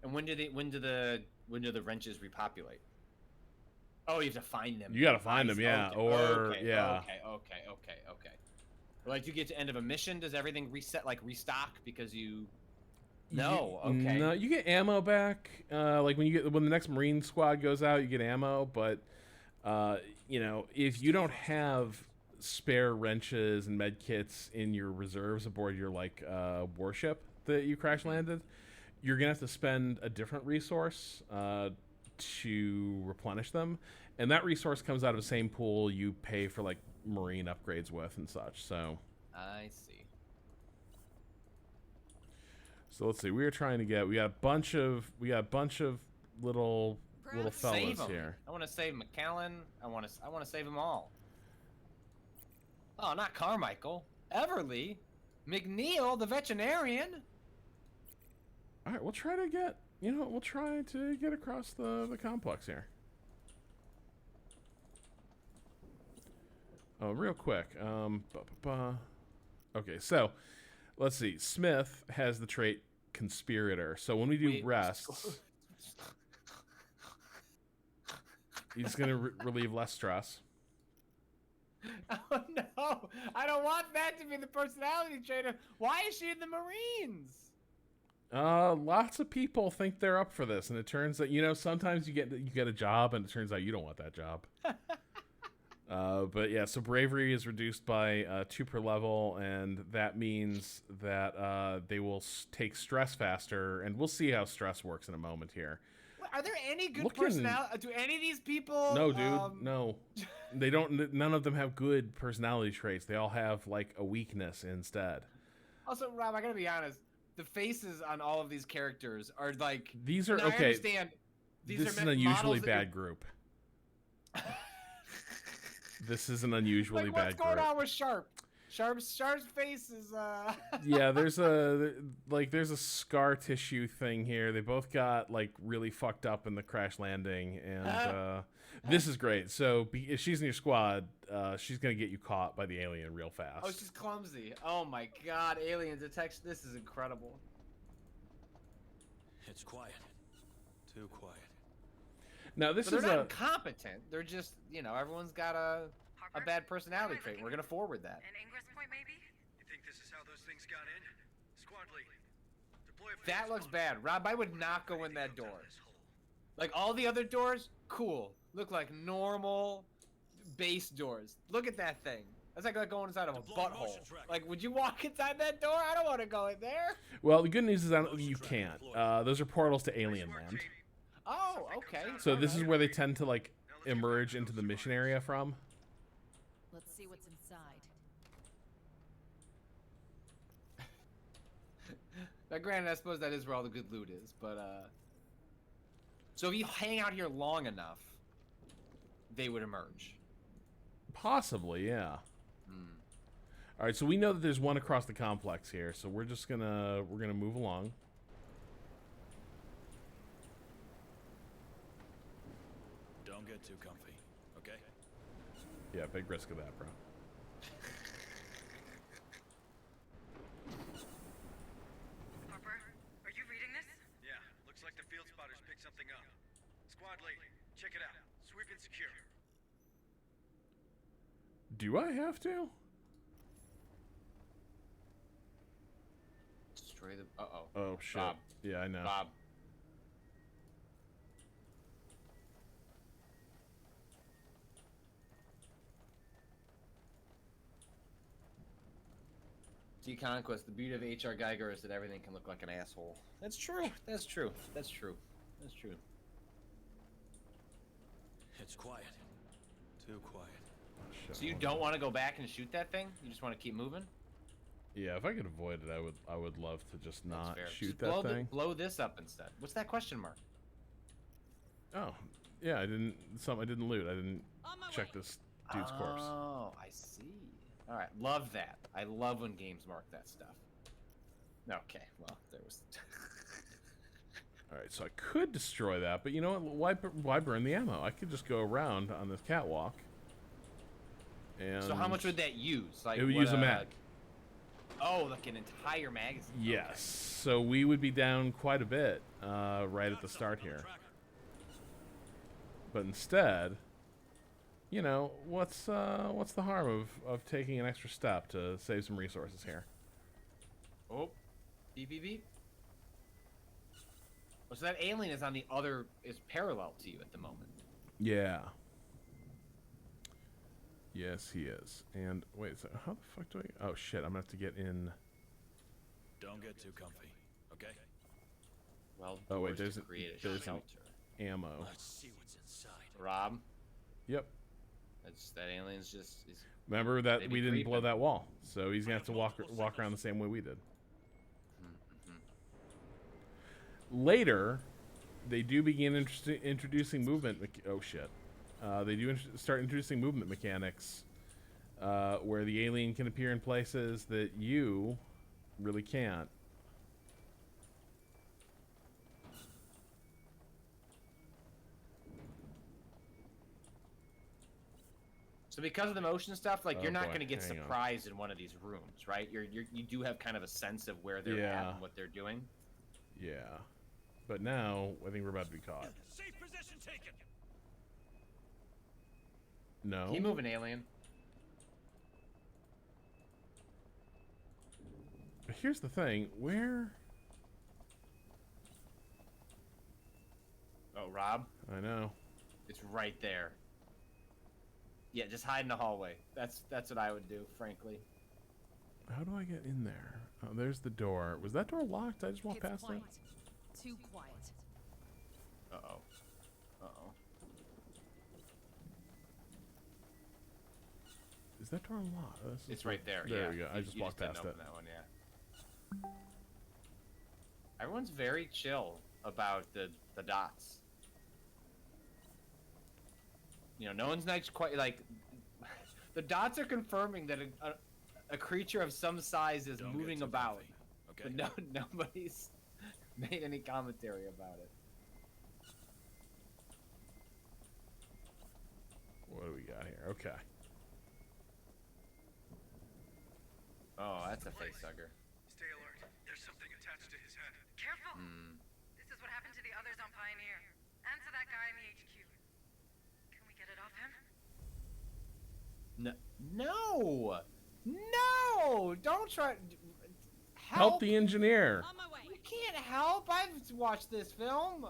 [SPEAKER 2] And when do the wrenches repopulate? Oh, you have to find them.
[SPEAKER 1] you got to find
[SPEAKER 2] Nice.
[SPEAKER 1] them, yeah,
[SPEAKER 2] Okay,
[SPEAKER 1] or
[SPEAKER 2] okay,
[SPEAKER 1] yeah.
[SPEAKER 2] Okay. Like you get to end of a mission, does everything reset like restock because you? No. Okay.
[SPEAKER 1] No, you get ammo back. Like when the next Marine squad goes out, you get ammo. But you know, if you don't have spare wrenches and med kits in your reserves aboard your like warship that you crash landed, you're gonna have to spend a different resource to replenish them, and that resource comes out of the same pool you pay for like Marine upgrades with and such. So
[SPEAKER 2] I see.
[SPEAKER 1] let's see. We got a bunch of little
[SPEAKER 2] Save
[SPEAKER 1] fellas
[SPEAKER 2] 'em.
[SPEAKER 1] here.
[SPEAKER 2] I want to save McAllen. I want to save them all. Oh, not Carmichael. Everly. McNeil, the veterinarian.
[SPEAKER 1] All right, we'll try to get, we'll try to get across the complex here. Oh, real quick. Okay, so let's see. Smith has the trait conspirator. So when we do rests, he's going to relieve less stress.
[SPEAKER 2] Oh no! I don't want that to be the personality trait. Why is she in the Marines?
[SPEAKER 1] Lots of people think they're up for this, and it turns out, sometimes you get a job, and it turns out you don't want that job. But yeah, so bravery is reduced by 2 per level, and that means that they will take stress faster, and we'll see how stress works in a moment here.
[SPEAKER 2] Are there any good personality? Do any of these people?
[SPEAKER 1] No, dude, no. They don't. None of them have good personality traits. They all have like a weakness instead.
[SPEAKER 2] Also, Rob, I gotta be honest. The faces on all of these characters are like.
[SPEAKER 1] These are
[SPEAKER 2] okay.
[SPEAKER 1] I understand.
[SPEAKER 2] These
[SPEAKER 1] this
[SPEAKER 2] are
[SPEAKER 1] is an unusually bad group. This is an unusually bad group.
[SPEAKER 2] What's going on with Sharp? Sharp's face is.
[SPEAKER 1] Yeah, there's a scar tissue thing here. They both got like really fucked up in the crash landing, and this is great. So if she's in your squad, she's gonna get you caught by the alien real fast.
[SPEAKER 2] Oh, she's clumsy. Oh my god, alien detection. This is incredible.
[SPEAKER 5] It's quiet. Too quiet.
[SPEAKER 1] Now this
[SPEAKER 2] They're
[SPEAKER 1] is
[SPEAKER 2] not incompetent. They're just, everyone's got a bad personality trait. We're gonna forward that.
[SPEAKER 3] An ingress point, maybe?
[SPEAKER 6] You think this is how those things got in? Squad lead. Deploy a
[SPEAKER 2] That looks bad. Rob, I would not go in that door. Like all the other doors, cool. Look like normal base doors. Look at that thing. That's like going inside of a butthole. Like, would you walk inside that door? I don't want to go in there.
[SPEAKER 1] Well, the good news is you can't. Those are portals to alien land.
[SPEAKER 2] Oh, okay.
[SPEAKER 1] So this is where they tend to like emerge into the mission area from.
[SPEAKER 8] Let's see what's inside.
[SPEAKER 2] Now, granted, I suppose that is where all the good loot is, but so if you hang out here long enough, they would emerge.
[SPEAKER 1] Possibly, yeah. All right, so we know that there's one across the complex here, so we're gonna move along.
[SPEAKER 5] Don't get too comfy, okay?
[SPEAKER 1] Yeah, big risk of that, bro.
[SPEAKER 3] Harper, are you reading this?
[SPEAKER 6] Yeah, looks like the field spotters picked something up. Squad lead, check it out. Sweep and secure.
[SPEAKER 1] Do I have to?
[SPEAKER 2] Destroy the. Uh-oh.
[SPEAKER 1] Oh shit.
[SPEAKER 2] Bob.
[SPEAKER 1] Yeah, I know.
[SPEAKER 2] Bob. Conquest, the beauty of H.R. Geiger is that everything can look like an asshole. That's true. That's true. That's true. That's true.
[SPEAKER 5] It's quiet. Too quiet.
[SPEAKER 1] Oh, shit.
[SPEAKER 2] So you don't want to go back and shoot that thing? You just want to keep moving?
[SPEAKER 1] Yeah, if I could avoid it, I would love to just not
[SPEAKER 2] fair.
[SPEAKER 1] shoot
[SPEAKER 2] Just
[SPEAKER 1] that thing.
[SPEAKER 2] blow this up instead. What's that question mark?
[SPEAKER 1] Oh, yeah, I didn't loot. I didn't check this dude's corpse.
[SPEAKER 2] Oh, I see. All right, love that. I love when games mark that stuff. Okay, well, there was.
[SPEAKER 1] All right, so I could destroy that, but you know what? Why burn the ammo? I could just go around on this catwalk. And
[SPEAKER 2] So how much would that use? Like
[SPEAKER 1] it would use a mag.
[SPEAKER 2] Oh, like an entire magazine.
[SPEAKER 1] Yes.
[SPEAKER 2] Okay.
[SPEAKER 1] So we would be down quite a bit right at the start here. But instead, what's the harm of taking an extra step to save some resources here?
[SPEAKER 2] Oh, beep beep beep. Oh, so that alien is parallel to you at the moment.
[SPEAKER 1] Yeah. Yes, he is. And wait, so how the fuck do I? Oh shit! I'm gonna have to get in.
[SPEAKER 5] Don't get too comfy, okay?
[SPEAKER 2] Well,
[SPEAKER 1] Oh wait,
[SPEAKER 2] there's
[SPEAKER 1] there's an ammo.
[SPEAKER 5] Let's see what's inside.
[SPEAKER 2] Rob.
[SPEAKER 1] Yep.
[SPEAKER 2] That alien's just.
[SPEAKER 1] Remember that
[SPEAKER 2] maybe
[SPEAKER 1] we didn't blow
[SPEAKER 2] creeping.
[SPEAKER 1] that wall, so he's gonna have to walk around the same way we did. Later, they do begin introducing movement. Oh shit! They do start introducing movement mechanics where the alien can appear in places that you really can't.
[SPEAKER 2] So because of the motion stuff, like you're not
[SPEAKER 1] boy,
[SPEAKER 2] going to get
[SPEAKER 1] hang on.
[SPEAKER 2] surprised in one of these rooms, right? You do have kind of a sense of where they're at and what they're doing.
[SPEAKER 1] Yeah. But now, I think we're about to be caught.
[SPEAKER 6] Safe position taken.
[SPEAKER 1] No.
[SPEAKER 2] Keep moving, alien.
[SPEAKER 1] But here's the thing. Where...
[SPEAKER 2] Oh, Rob?
[SPEAKER 1] I know.
[SPEAKER 2] It's right there. Yeah, just hide in the hallway. That's what I would do, frankly.
[SPEAKER 1] How do I get in there? Oh, there's the door. Was that door locked? I just walked
[SPEAKER 8] It's
[SPEAKER 1] past
[SPEAKER 8] quiet.
[SPEAKER 1] it?
[SPEAKER 8] Too quiet.
[SPEAKER 2] Uh-oh. Uh-oh.
[SPEAKER 1] Is that door unlocked? Oh,
[SPEAKER 2] It's right there,
[SPEAKER 1] There
[SPEAKER 2] yeah.
[SPEAKER 1] we go. I just walked
[SPEAKER 2] didn't
[SPEAKER 1] past it.
[SPEAKER 2] open that one, yeah. Everyone's very chill about the dots. You know, no one's not quite like... The dots are confirming that a creature of some size is moving about.
[SPEAKER 6] Okay.
[SPEAKER 2] But nobody's made any commentary about it.
[SPEAKER 1] What do we got here? Okay.
[SPEAKER 2] Oh, that's a face hugger.
[SPEAKER 6] Stay alert. There's something attached to his head.
[SPEAKER 3] Careful!
[SPEAKER 2] Hmm.
[SPEAKER 3] This is what happened to the others on Pioneer. And to that guy in the HQ. Can we get it off him?
[SPEAKER 2] No! No! Don't try...
[SPEAKER 1] Help the engineer!
[SPEAKER 4] On my way.
[SPEAKER 2] You can't help! I've watched this film!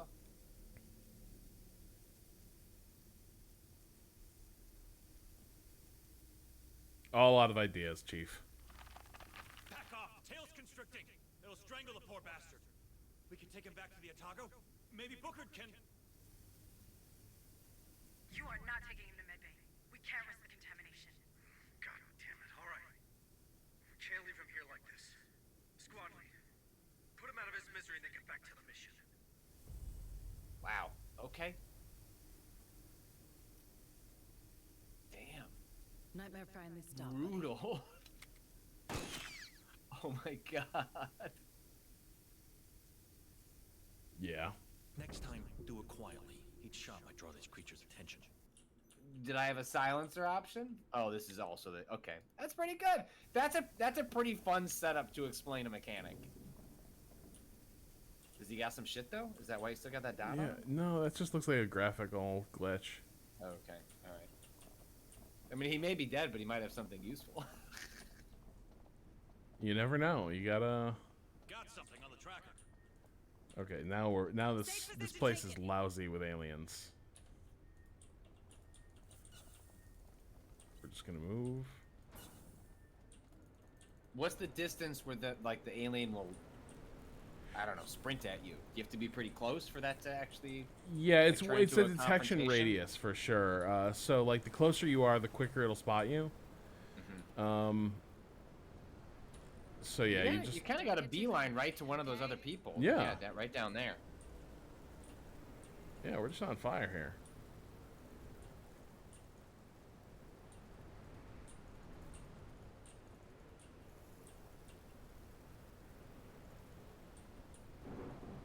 [SPEAKER 1] All out of ideas, Chief.
[SPEAKER 6] Back off. Tail's constricting. It'll strangle the poor bastard. We can take him back to the Otago. Maybe Booker can...
[SPEAKER 3] You are not taking him to medbay. We can't risk the contamination.
[SPEAKER 6] God damn it. All right. We can't leave him here like this. Squad lead. Put him out of his misery and then get back to the mission.
[SPEAKER 2] Wow. Okay. Damn.
[SPEAKER 8] Nightmare finally stopped.
[SPEAKER 2] Brutal. Oh my god.
[SPEAKER 1] Yeah.
[SPEAKER 9] Next time, do it quietly. Each shot might draw this creature's attention.
[SPEAKER 2] Did I have a silencer option? Oh, this is also the... Okay. That's pretty good. That's a pretty fun setup to explain a mechanic. Does he got some shit, though? Is that why he still got that dot on
[SPEAKER 1] Yeah.
[SPEAKER 2] him?
[SPEAKER 1] No, that just looks like a graphical glitch.
[SPEAKER 2] Okay. Alright. I mean, he may be dead, but he might have something useful.
[SPEAKER 1] You never know. You gotta...
[SPEAKER 6] Got something on the tracker.
[SPEAKER 1] Okay, now this place is lousy with aliens. We're just gonna move.
[SPEAKER 2] What's the distance where the alien will, I don't know, sprint at you? You have to be pretty close for that to actually...
[SPEAKER 1] Yeah,
[SPEAKER 2] like,
[SPEAKER 1] it's
[SPEAKER 2] turn
[SPEAKER 1] it's
[SPEAKER 2] to
[SPEAKER 1] a detection
[SPEAKER 2] confrontation?
[SPEAKER 1] radius for sure. So like the closer you are, the quicker it'll spot you. So yeah,
[SPEAKER 2] you kind of got a beeline right to one of those other people.
[SPEAKER 1] Yeah.
[SPEAKER 2] That right down there.
[SPEAKER 1] Yeah, we're just on fire here.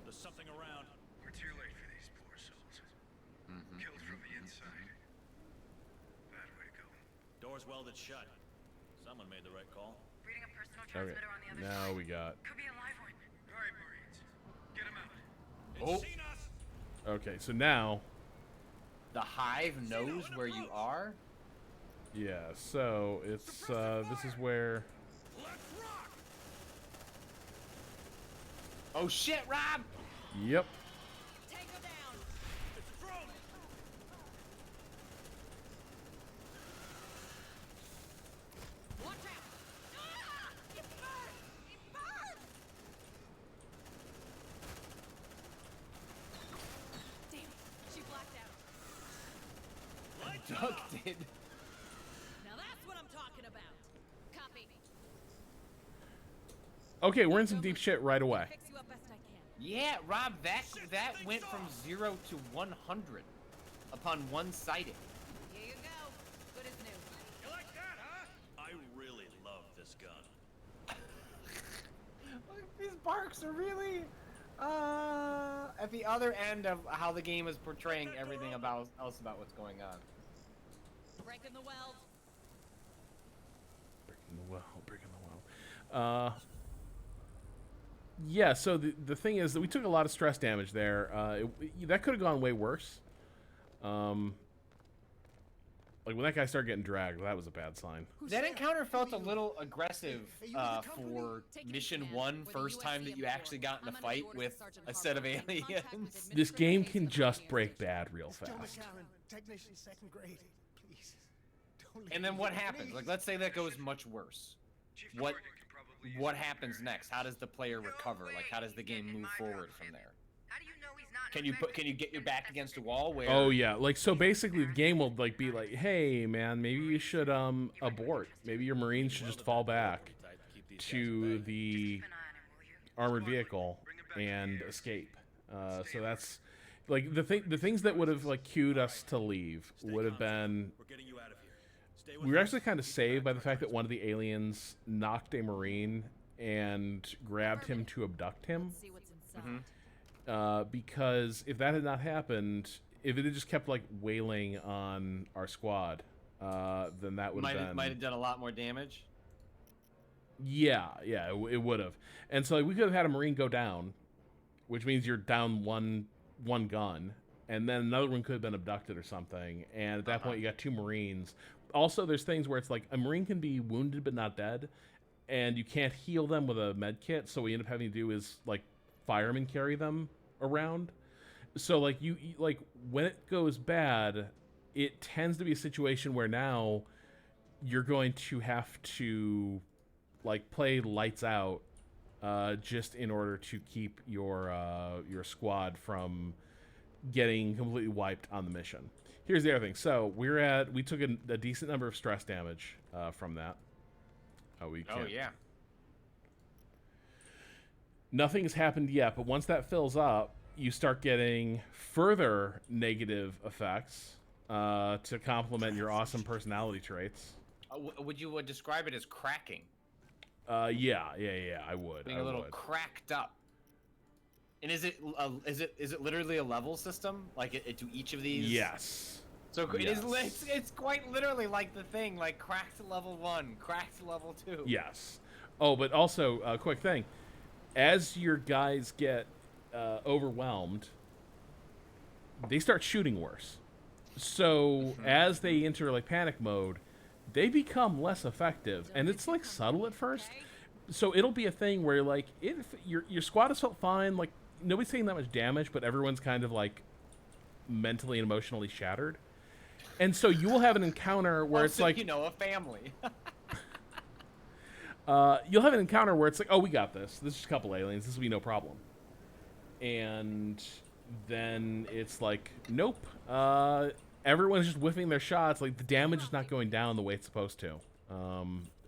[SPEAKER 6] There's something around. We're too late for these poor souls. Killed from the inside. Bad way to go.
[SPEAKER 9] Door's welded shut. Someone made the right call.
[SPEAKER 3] Reading a personal
[SPEAKER 1] Okay,
[SPEAKER 3] transmitter on the other
[SPEAKER 1] now
[SPEAKER 3] side.
[SPEAKER 1] we got...
[SPEAKER 3] Could be a live one.
[SPEAKER 6] All right, Marines. Get him out.
[SPEAKER 2] Oh.
[SPEAKER 6] It's seen us.
[SPEAKER 1] Okay, so now...
[SPEAKER 2] The hive knows where you are?
[SPEAKER 1] Yeah, so it's, this is where...
[SPEAKER 6] Let's rock.
[SPEAKER 2] Oh shit, Rob!
[SPEAKER 1] Yep.
[SPEAKER 4] Tango down.
[SPEAKER 6] It's a drone.
[SPEAKER 4] Watch out. Ah! It burns. It burns. Damn. She blacked out.
[SPEAKER 2] Abducted.
[SPEAKER 4] Now that's what I'm talking about. Copy.
[SPEAKER 1] Okay, we're in some deep shit right away.
[SPEAKER 4] Fix you up best I can.
[SPEAKER 2] Yeah, Rob, that went from 0 to 100 upon one sighting.
[SPEAKER 4] Here you go. Good as new.
[SPEAKER 6] You like that, huh?
[SPEAKER 9] this gun.
[SPEAKER 2] These barks are really at the other end of how the game is portraying everything else about what's going on.
[SPEAKER 4] Breaking the weld.
[SPEAKER 1] Breaking the well. Yeah, so the thing is that we took a lot of stress damage there. That could have gone way worse. Like when that guy started getting dragged, that was a bad sign.
[SPEAKER 2] That encounter felt a little aggressive for mission 1, first time that you actually got in a fight with a set of aliens.
[SPEAKER 1] This game can just break bad real fast.
[SPEAKER 10] Technician 2nd grade. Please. Don't
[SPEAKER 2] And then what happens? Like, let's say that goes much worse. What happens next? How does the player recover? Like, how does the game move forward from there?
[SPEAKER 7] How do you know he's not
[SPEAKER 2] Can you get your back against a wall where?
[SPEAKER 1] Oh yeah, like so basically the game will like be like, hey man, maybe you should abort. Maybe your Marines should just fall back to the armored vehicle and escape. So that's like the things that would have like cued us to leave would have been.
[SPEAKER 9] We're getting you out of here. Stay
[SPEAKER 1] We were actually kind of saved by the fact that one of the aliens knocked a Marine and grabbed him to abduct him.
[SPEAKER 8] See what's inside.
[SPEAKER 1] Because if that had not happened, if it had just kept like wailing on our squad, then that would have been
[SPEAKER 2] might have done a lot more damage.
[SPEAKER 1] Yeah, it would have. And so like, we could have had a Marine go down, which means you're down one gun, and then another one could have been abducted or something. And at that point, you got 2 Marines. Also, there's things where it's like a Marine can be wounded but not dead, and you can't heal them with a med kit. So what we end up having to do is like firemen carry them around. So like you like when it goes bad, it tends to be a situation where now you're going to have to like play lights out just in order to keep your squad from getting completely wiped on the mission. Here's the other thing. So we took a decent number of stress damage from that. Oh
[SPEAKER 2] yeah.
[SPEAKER 1] Nothing's happened yet, but once that fills up, you start getting further negative effects to complement your awesome personality traits.
[SPEAKER 2] Would you describe it as cracking?
[SPEAKER 1] Yeah, I would.
[SPEAKER 2] Being a little cracked up. And is it literally a level system? Like do each of these?
[SPEAKER 1] Yes.
[SPEAKER 2] So it's quite literally like the thing, like cracked level 1, cracked level 2.
[SPEAKER 1] Yes. Oh, but also a quick thing. As your guys get overwhelmed, they start shooting worse. So as they enter like panic mode, they become less effective, and it's like subtle at first. So it'll be a thing where like if your squad has felt fine, like nobody's taking that much damage, but everyone's kind of like mentally and emotionally shattered. And so you will have an encounter where it's like,
[SPEAKER 2] a family.
[SPEAKER 1] you'll have an encounter where it's like, oh, we got this. This is just a couple aliens. This will be no problem. And then it's like, nope. Everyone's just whiffing their shots. Like the damage is not going down the way it's supposed to.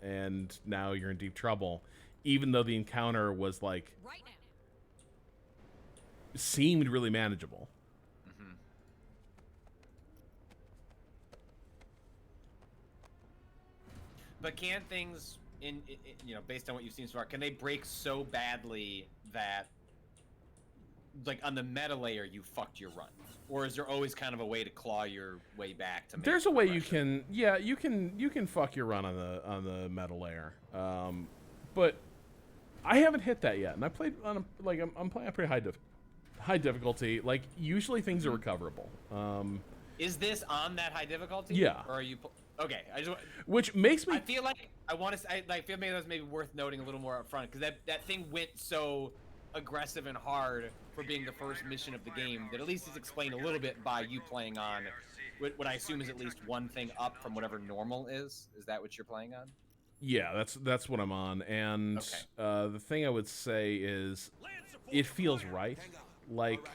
[SPEAKER 1] And now you're in deep trouble, even though the encounter was like
[SPEAKER 4] Right now.
[SPEAKER 1] seemed really manageable.
[SPEAKER 2] But can things based on what you've seen so far, can they break so badly that like on the meta layer you fucked your run? Or is there always kind of a way to claw your way back to make
[SPEAKER 1] There's a way you
[SPEAKER 2] progression?
[SPEAKER 1] you can fuck your run on the meta layer. But I haven't hit that yet. And I played on I'm playing a pretty high difficulty. Like usually things are recoverable.
[SPEAKER 2] Is this on that high difficulty?
[SPEAKER 1] Yeah.
[SPEAKER 2] Or are you okay,
[SPEAKER 1] Which makes me
[SPEAKER 2] I feel like I feel maybe that's maybe worth noting a little more up front, because that thing went so aggressive and hard for being the first mission of the game that at least is explained a little bit by you playing on what I assume is at least one thing up from whatever normal is. Is that what you're playing on?
[SPEAKER 1] Yeah, that's what I'm on. And the thing I would say is it feels right. Like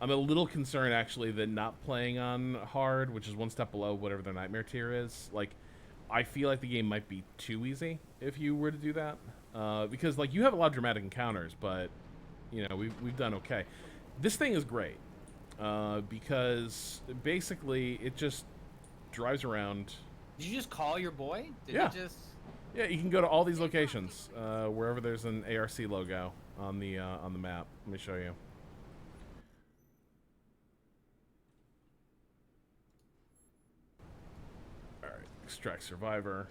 [SPEAKER 1] I'm a little concerned actually that not playing on hard, which is one step below whatever their nightmare tier is, like I feel like the game might be too easy if you were to do that. Because like you have a lot of dramatic encounters, but you know, we've done okay. This thing is great. Because basically it just drives around
[SPEAKER 2] Did you just call your boy? Did
[SPEAKER 1] Yeah.
[SPEAKER 2] he just...
[SPEAKER 1] Yeah, you can go to all these locations wherever there's an ARC logo on the map. Let me show you. All right, extract survivor.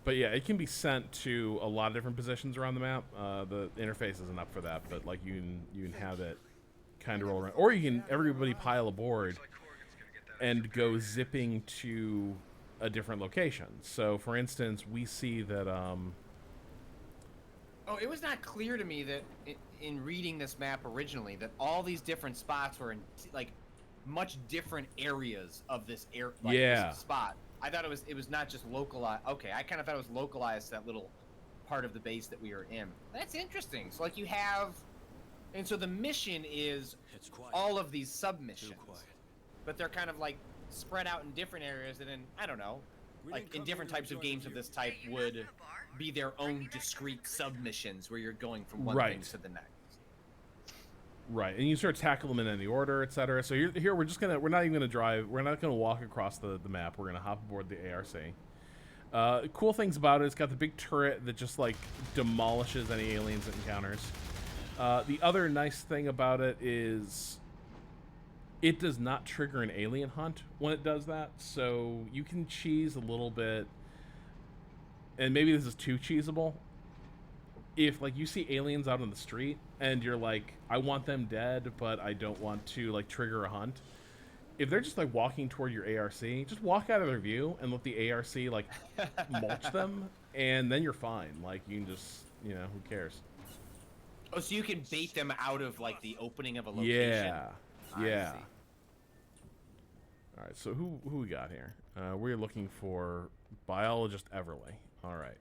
[SPEAKER 1] But yeah, it can be sent to a lot of different positions around the map. The interface isn't up for that, but like you can have it kind of roll around, or you can everybody pile aboard and go zipping to a different location. So, for instance, we see that.
[SPEAKER 2] Oh, it was not clear to me that in reading this map originally that all these different spots were in like much different areas of this this spot. I thought it was not just localized. Okay, I kind of thought it was localized to that little part of the base that we were in. That's interesting. So like you have, and so the mission is all of these submissions, but they're kind of like spread out in different areas, and then I don't know, like in different types of games of this type would be their own discrete submissions where you're going from one thing to the next.
[SPEAKER 1] Right, and you sort of tackle them in any order, etc. So here we're not even gonna drive. We're not gonna walk across the map. We're gonna hop aboard the ARC. Cool things about it, it's got the big turret that just like demolishes any aliens it encounters. The other nice thing about it is it does not trigger an alien hunt when it does that, so you can cheese a little bit. And maybe this is too cheesable. If like you see aliens out on the street and you're like, I want them dead, but I don't want to like trigger a hunt. If they're just like walking toward your ARC, just walk out of their view and let the ARC like mulch them, and then you're fine. Like you can just, you know, who cares?
[SPEAKER 2] Oh, so you can bait them out of like the opening of a location.
[SPEAKER 1] Yeah, yeah.
[SPEAKER 2] See.
[SPEAKER 1] All right, so who we got here? We're looking for biologist Everly. All right.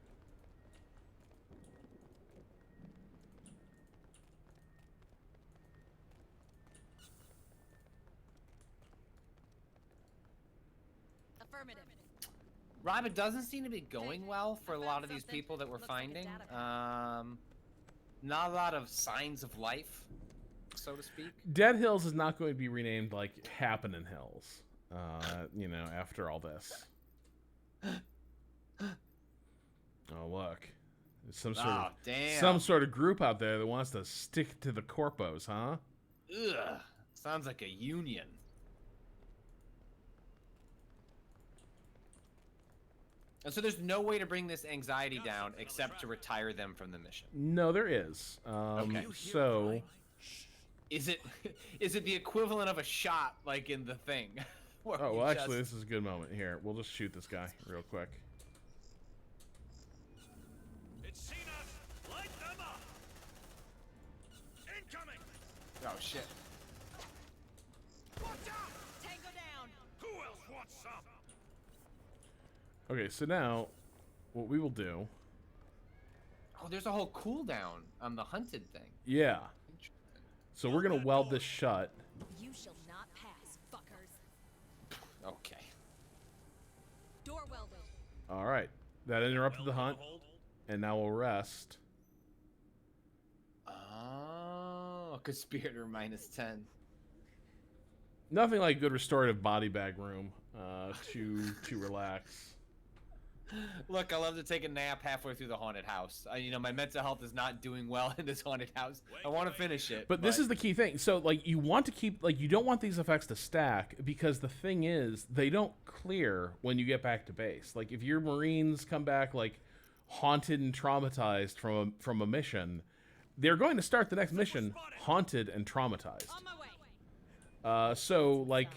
[SPEAKER 8] Affirmative.
[SPEAKER 2] Rob, it doesn't seem to be going well for a lot of these people that we're finding. Not a lot of signs of life, so to speak.
[SPEAKER 1] Dead Hills is not going to be renamed like Happening Hills. You know, after all this. Oh look, there's some sort of group out there that wants to stick to the corpos, huh?
[SPEAKER 2] Ugh, sounds like a union. And so there's no way to bring this anxiety down except to retire them from the mission.
[SPEAKER 1] No, there is. Okay. So,
[SPEAKER 2] is it the equivalent of a shot like in the thing?
[SPEAKER 1] Oh, well, actually, this is a good moment. Here, we'll just shoot this guy real quick.
[SPEAKER 6] It's seen us. Light them up. Incoming.
[SPEAKER 2] Oh shit.
[SPEAKER 4] Watch out! Tango down!
[SPEAKER 6] Who else wants some?
[SPEAKER 1] Okay, so now, what we will do...
[SPEAKER 2] Oh, there's a whole cooldown on the hunted thing.
[SPEAKER 1] Yeah. So we're going to weld this shut.
[SPEAKER 8] You shall not pass, fuckers.
[SPEAKER 2] Okay.
[SPEAKER 8] Door welded.
[SPEAKER 1] All right. That interrupted the hunt, and now we'll rest.
[SPEAKER 2] Oh, conspirator -10.
[SPEAKER 1] Nothing like good restorative body bag room to relax.
[SPEAKER 2] Look, I love to take a nap halfway through the haunted house. You know, my mental health is not doing well in this haunted house. I want to finish it.
[SPEAKER 1] But this is the key thing. So, like, you want to keep, like, you don't want these effects to stack, because the thing is, they don't clear when you get back to base. Like, if your Marines come back, like, haunted and traumatized from a mission, they're going to start the next mission haunted and traumatized.
[SPEAKER 4] On my way.
[SPEAKER 1] So, like,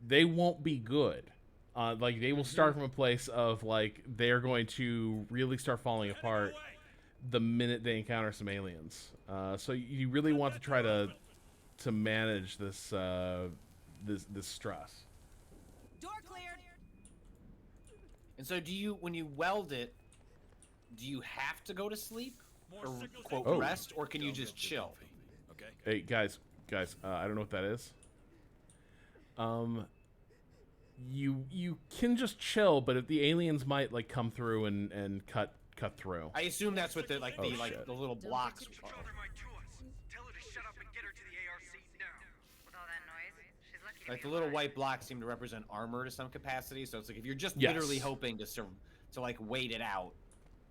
[SPEAKER 1] they won't be good. Like, they will start from a place of, like, they're going to really start falling apart the minute they encounter some aliens. So you really want to try to manage this this stress.
[SPEAKER 4] Door cleared.
[SPEAKER 2] And so when you weld it, do you have to go to sleep or quote rest, or can you just chill?
[SPEAKER 6] Okay.
[SPEAKER 1] Hey, guys, I don't know what that is. You can just chill, but if the aliens might like come through and cut through.
[SPEAKER 2] I assume that's what the
[SPEAKER 1] Oh, shit.
[SPEAKER 2] the little blocks are.
[SPEAKER 6] Control her mic to us. Tell her to shut up and get her to the ARC now.
[SPEAKER 2] Like the little white blocks seem to represent armor to some capacity. So it's like if you're just
[SPEAKER 1] Yes.
[SPEAKER 2] literally hoping to like wait it out,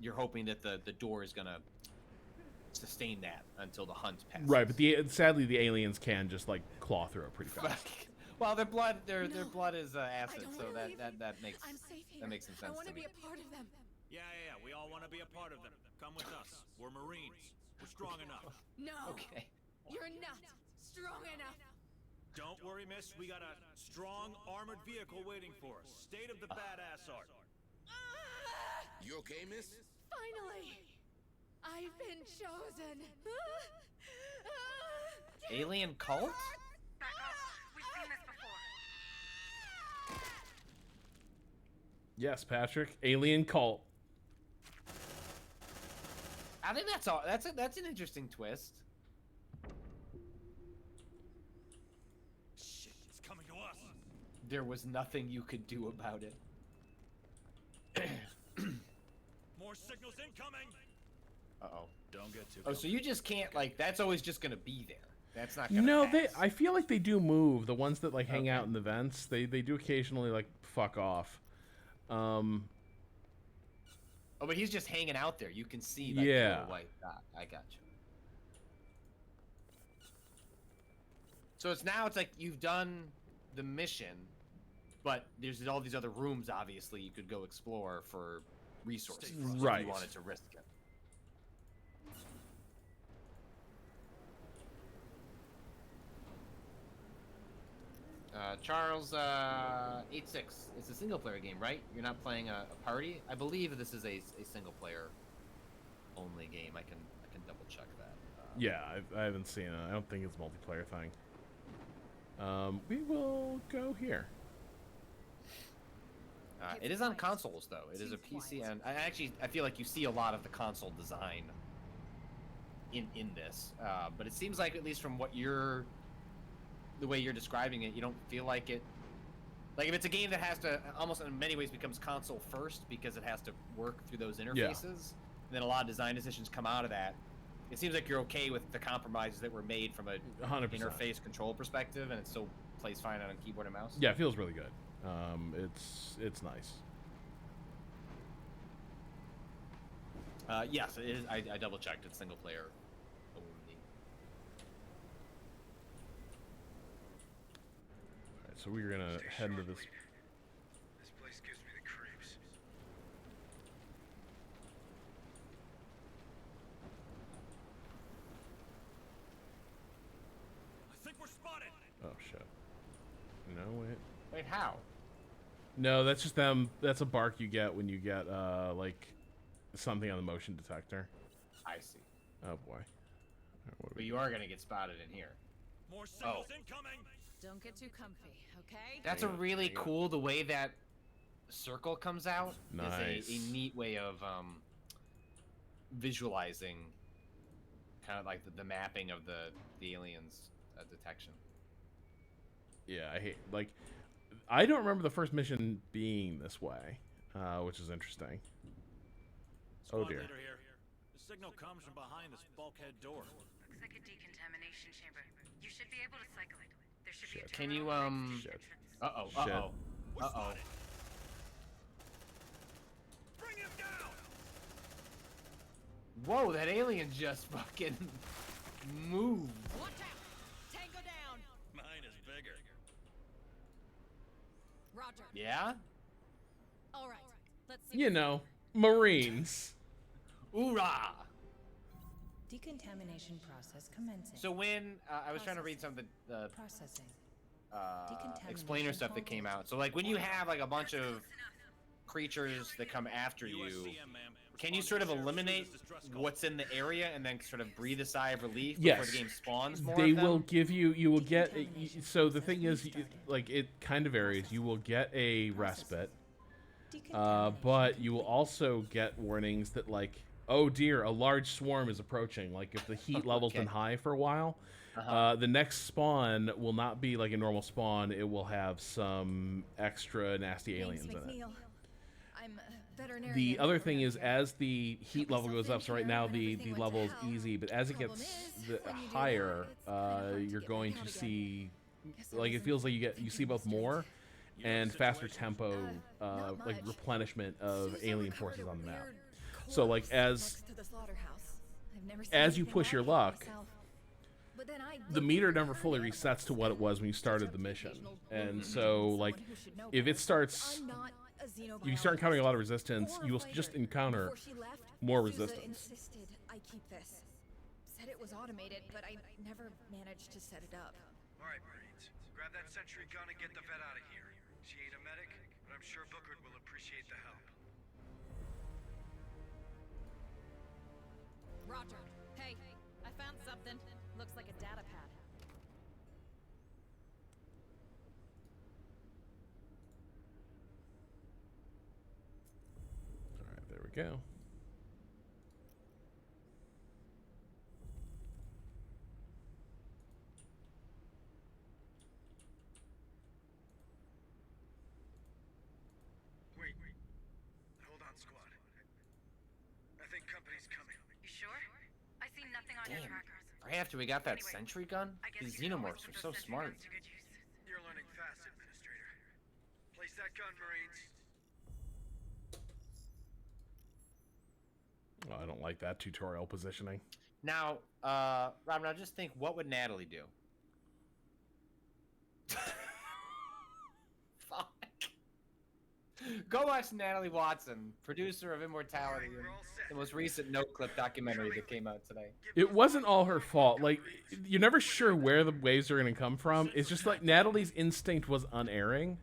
[SPEAKER 2] you're hoping that the door is gonna sustain that until the hunt passes.
[SPEAKER 1] Right, but sadly the aliens can just like claw through it pretty fast.
[SPEAKER 2] Well, their blood is acid, so that makes
[SPEAKER 8] I'm safe here.
[SPEAKER 2] that makes some sense
[SPEAKER 8] I want
[SPEAKER 2] to
[SPEAKER 8] to
[SPEAKER 2] me.
[SPEAKER 8] be a part of them.
[SPEAKER 9] Yeah, we all want to be a part of them. Come with us. We're Marines. We're strong enough.
[SPEAKER 8] No.
[SPEAKER 2] Okay.
[SPEAKER 8] You're not strong enough.
[SPEAKER 9] Don't worry, miss. We got a strong armored vehicle waiting for us. State of the badass art.
[SPEAKER 11] You okay, miss?
[SPEAKER 8] Finally, I've been chosen.
[SPEAKER 2] Alien cult?
[SPEAKER 3] Back off. We've seen this before.
[SPEAKER 1] Yes, Patrick. Alien cult.
[SPEAKER 2] I think that's all. That's an interesting twist.
[SPEAKER 9] Shit, it's coming to us.
[SPEAKER 2] There was nothing you could do about it.
[SPEAKER 9] More signals incoming.
[SPEAKER 2] Uh-oh.
[SPEAKER 9] Don't get too.
[SPEAKER 2] Oh, so you just can't, like, that's always just gonna be there. That's not gonna
[SPEAKER 1] No,
[SPEAKER 2] pass.
[SPEAKER 1] I feel like they do move. The ones that like hang out in the vents, they do occasionally like fuck off.
[SPEAKER 2] Oh, but he's just hanging out there. You can see, like, the
[SPEAKER 1] Yeah.
[SPEAKER 2] little white dot. I got you. So it's like you've done the mission, but there's all these other rooms, obviously, you could go explore for resources. If
[SPEAKER 1] Right.
[SPEAKER 2] you wanted to risk it. Charles, 86. It's a single-player game, right? You're not playing a party? I believe this is a single-player only game. I can double-check that.
[SPEAKER 1] Yeah, I haven't seen it. I don't think it's a multiplayer thing. We will go here.
[SPEAKER 2] It is on consoles, though. It is a PC, and I feel like you see a lot of the console design in this. But it seems like, at least from what the way you're describing it, you don't feel like it. Like, if it's a game that has to almost in many ways becomes console first because it has to work through those interfaces, and then a lot of design decisions come out of that. It seems like you're okay with the compromises that were made from a
[SPEAKER 1] 100%.
[SPEAKER 2] interface control perspective, and it still plays fine on a keyboard and mouse.
[SPEAKER 1] Yeah, it feels really good. It's nice.
[SPEAKER 2] Yes, it is. I double checked. It's single player only.
[SPEAKER 1] Alright, so we're gonna head into this.
[SPEAKER 6] This place gives me the creeps.
[SPEAKER 9] I think we're spotted.
[SPEAKER 1] Oh shit. No wait.
[SPEAKER 2] Wait, how?
[SPEAKER 1] No, that's just them. That's a bark you get when you get like something on the motion detector.
[SPEAKER 2] I see.
[SPEAKER 1] Oh boy. Alright, what do
[SPEAKER 2] But
[SPEAKER 1] we-
[SPEAKER 2] you are gonna get spotted in here.
[SPEAKER 9] More signals incoming.
[SPEAKER 8] Don't get too comfy, okay?
[SPEAKER 2] That's a really cool, the way that circle comes out
[SPEAKER 1] Nice.
[SPEAKER 2] is a neat way of visualizing kind of like the mapping of the aliens detection.
[SPEAKER 1] Yeah, I hate I don't remember the first mission being this way, which is interesting. Oh
[SPEAKER 9] Squad
[SPEAKER 1] dear.
[SPEAKER 9] leader here. The signal comes from behind this bulkhead door.
[SPEAKER 3] Looks like a decontamination chamber. You should be able to cycle it. There should be a
[SPEAKER 2] Can you
[SPEAKER 3] terminal next to
[SPEAKER 1] Shit.
[SPEAKER 3] the entrance.
[SPEAKER 1] Shit.
[SPEAKER 2] Uh-oh.
[SPEAKER 9] Bring him down.
[SPEAKER 2] Whoa, that alien just fucking moved.
[SPEAKER 4] Watch out! Tango down!
[SPEAKER 9] Mine is bigger.
[SPEAKER 4] Roger.
[SPEAKER 2] Yeah?
[SPEAKER 8] All right. Let's see.
[SPEAKER 1] You know, Marines.
[SPEAKER 2] Hoorah!
[SPEAKER 12] Decontamination process commencing.
[SPEAKER 2] So when I was trying to read some of the
[SPEAKER 12] Processing.
[SPEAKER 2] explainer stuff that came out. So like when you have like a bunch of creatures that come after you,
[SPEAKER 9] USCM, ma'am.
[SPEAKER 2] can you sort of eliminate what's in the area and then sort of breathe a sigh of relief
[SPEAKER 1] Yes.
[SPEAKER 2] before the game spawns more
[SPEAKER 1] They
[SPEAKER 2] of them?
[SPEAKER 1] will give you will get so the thing is like it kind of varies. You will get a respite. But you will also get warnings that like, oh dear, a large swarm is approaching. Like if the heat level's been high for a while, the next spawn will not be like a normal spawn. It will have some extra nasty aliens in it.
[SPEAKER 8] I'm a veterinarian.
[SPEAKER 1] The other thing is, as the heat level goes up, so right now the level is easy, but as it gets higher, you're going to see like it feels like you see both more and faster tempo, like replenishment of alien forces on the map. So like as you push your luck, the meter never fully resets to what it was when you started the mission. And so like if it starts, if you start encountering a lot of resistance, you will just encounter more resistance.
[SPEAKER 8] I keep this. Said it was automated, but I never managed to set it up.
[SPEAKER 6] All right, Marines. Grab that sentry gun and get the vet out of here. She ain't a medic, but I'm sure Booker will appreciate the help.
[SPEAKER 8] Roger. Hey, I found something. Looks like a data pad.
[SPEAKER 1] All right, there we go.
[SPEAKER 6] Wait. Hold on, squad. I think company's coming.
[SPEAKER 3] You sure? I see nothing on your
[SPEAKER 2] Damn.
[SPEAKER 3] trackers.
[SPEAKER 2] Right after we got that
[SPEAKER 3] Anyway,
[SPEAKER 2] sentry gun,
[SPEAKER 3] I guess
[SPEAKER 2] these
[SPEAKER 3] you can always
[SPEAKER 2] xenomorphs
[SPEAKER 3] put
[SPEAKER 2] are so
[SPEAKER 3] those sentry
[SPEAKER 2] smart.
[SPEAKER 3] guns to good use.
[SPEAKER 6] You're learning fast, Administrator. Place that gun, Marines.
[SPEAKER 1] Oh, I don't like that tutorial positioning.
[SPEAKER 2] Now, Rob, now just think, what would Natalie do? Fuck. Go watch Natalie Watson, producer of Immortality, and the most recent No Clip documentary that came out today.
[SPEAKER 1] It wasn't all her fault. Like, you're never sure where the waves are going to come from. It's just like Natalie's instinct was unerring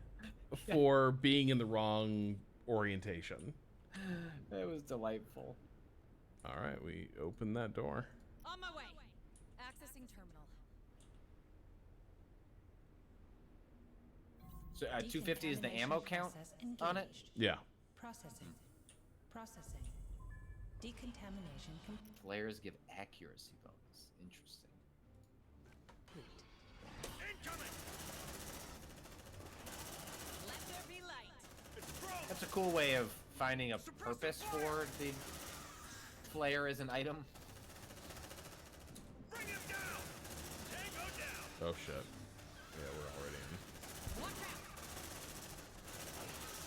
[SPEAKER 1] for being in the wrong orientation.
[SPEAKER 2] It was delightful.
[SPEAKER 1] All right, we open that door.
[SPEAKER 8] On my way. Accessing terminal.
[SPEAKER 2] So 250 is the ammo count on it?
[SPEAKER 1] Yeah.
[SPEAKER 12] Processing. Decontamination complete.
[SPEAKER 2] Flares give accuracy bonus. Interesting.
[SPEAKER 8] Let there be light.
[SPEAKER 2] That's a cool way of finding a purpose for the flare as an item.
[SPEAKER 6] Bring him down! Tango down!
[SPEAKER 1] Oh shit. Yeah, we're already in.
[SPEAKER 8] Watch out.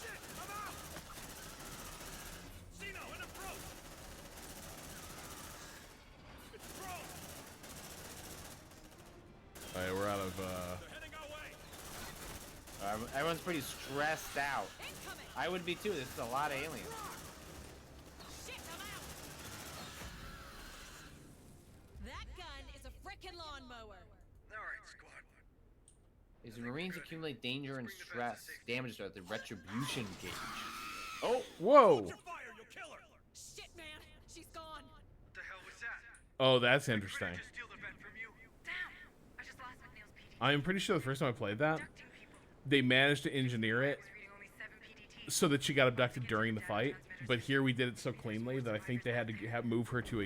[SPEAKER 6] Shit, I'm out! Zeno, in approach! It's thrown!
[SPEAKER 1] All right, we're out of.
[SPEAKER 6] They're heading our way!
[SPEAKER 2] Everyone's pretty stressed out.
[SPEAKER 8] Incoming.
[SPEAKER 2] I would be too. This is a lot of aliens.
[SPEAKER 8] Shit, I'm out. That gun is a frickin' lawnmower.
[SPEAKER 6] Alright, squad.
[SPEAKER 2] As the Marines accumulate danger and stress, damage at the retribution gauge. Oh!
[SPEAKER 1] Whoa!
[SPEAKER 6] Fire, you'll kill her!
[SPEAKER 8] Shit, man. She's gone.
[SPEAKER 6] What the hell was that?
[SPEAKER 1] Oh, that's interesting.
[SPEAKER 6] Just steal the vet from you.
[SPEAKER 3] Damn! I just lost McNeil's PD.
[SPEAKER 1] I'm pretty sure the first time I played that,
[SPEAKER 3] Abducting people.
[SPEAKER 1] they managed to engineer it
[SPEAKER 3] I was reading only 7 PDT.
[SPEAKER 1] so that she got abducted during the fight. But here we did it so cleanly that I think they had to move her to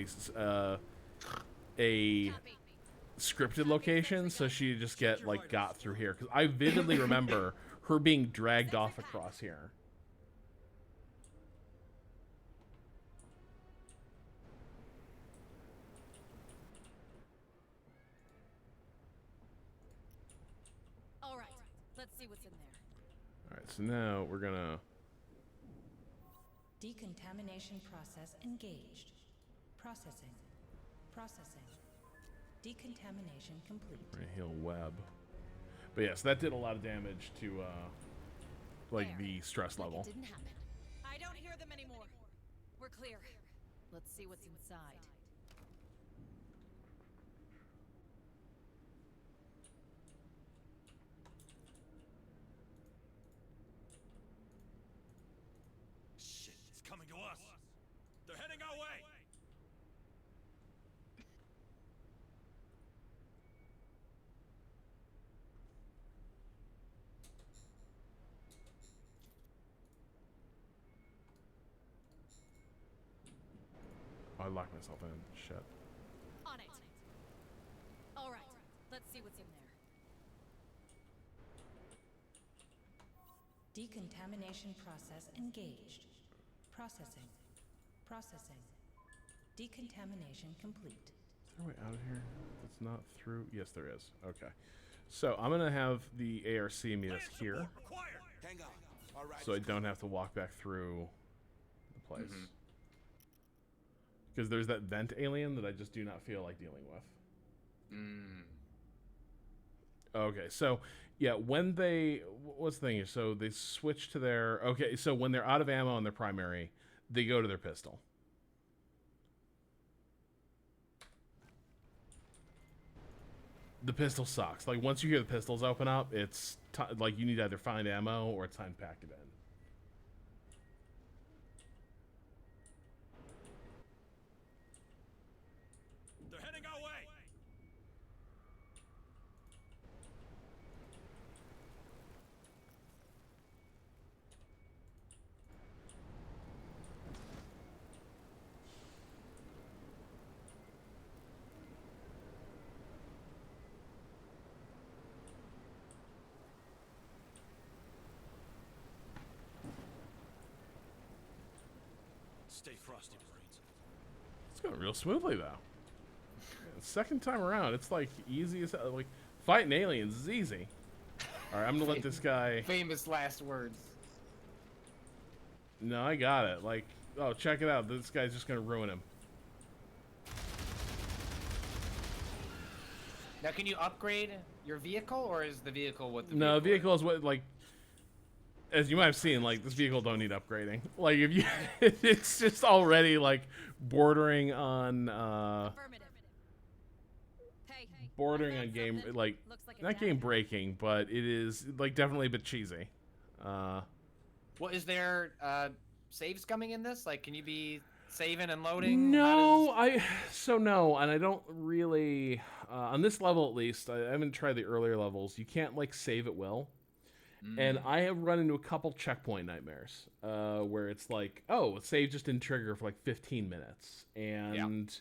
[SPEAKER 1] a scripted location, so she just got through here. Because I vividly remember her being dragged off across here.
[SPEAKER 8] All right. Let's see what's in there.
[SPEAKER 1] All right, so now we're gonna.
[SPEAKER 12] Decontamination process engaged. Processing. Decontamination complete.
[SPEAKER 1] Right, heal web. But yes, that did a lot of damage to like the stress level.
[SPEAKER 8] It didn't happen. I don't hear them anymore. We're clear. Let's see what's inside.
[SPEAKER 6] Shit, it's coming to us. They're heading our way.
[SPEAKER 1] Oh, I locked myself in. Shit.
[SPEAKER 8] On it. All right. Let's see what's in there.
[SPEAKER 12] Decontamination process engaged. Processing. Decontamination complete.
[SPEAKER 1] Is there a way out of here? That's not through. Yes, there is. Okay. So I'm gonna have the ARC meet us here,
[SPEAKER 11] Hang on. All right.
[SPEAKER 1] so I don't have to walk back through the place.
[SPEAKER 2] Mm-hmm.
[SPEAKER 1] Because there's that vent alien that I just do not feel like dealing with. Okay, so yeah, when they what's the thing here? So they switch to their so when they're out of ammo on their primary, they go to their pistol. The pistol sucks. Like once you hear the pistols open up, it's like you need to either find ammo or it's time to pack it in.
[SPEAKER 9] They're heading our way. Stay frosty, Marines.
[SPEAKER 1] It's going real smoothly though. Second time around, it's like easy as like fighting aliens is easy. All right, I'm gonna let this guy.
[SPEAKER 2] Famous last words.
[SPEAKER 1] No, I got it. Like, oh, check it out. This guy's just gonna ruin him.
[SPEAKER 2] Now, can you upgrade your vehicle, or is the vehicle what the
[SPEAKER 1] No, vehicle is what like. As you might have seen, like this vehicle don't need upgrading. Like if you, it's just already like bordering on bordering on game like not game breaking, but it is like definitely a bit cheesy.
[SPEAKER 2] Well, is there saves coming in this? Like, can you be saving and loading?
[SPEAKER 1] No, no, and I don't really on this level at least. I haven't tried the earlier levels. You can't like save at will. And I have run into a couple checkpoint nightmares where it's like, oh, save just didn't trigger for like 15 minutes. And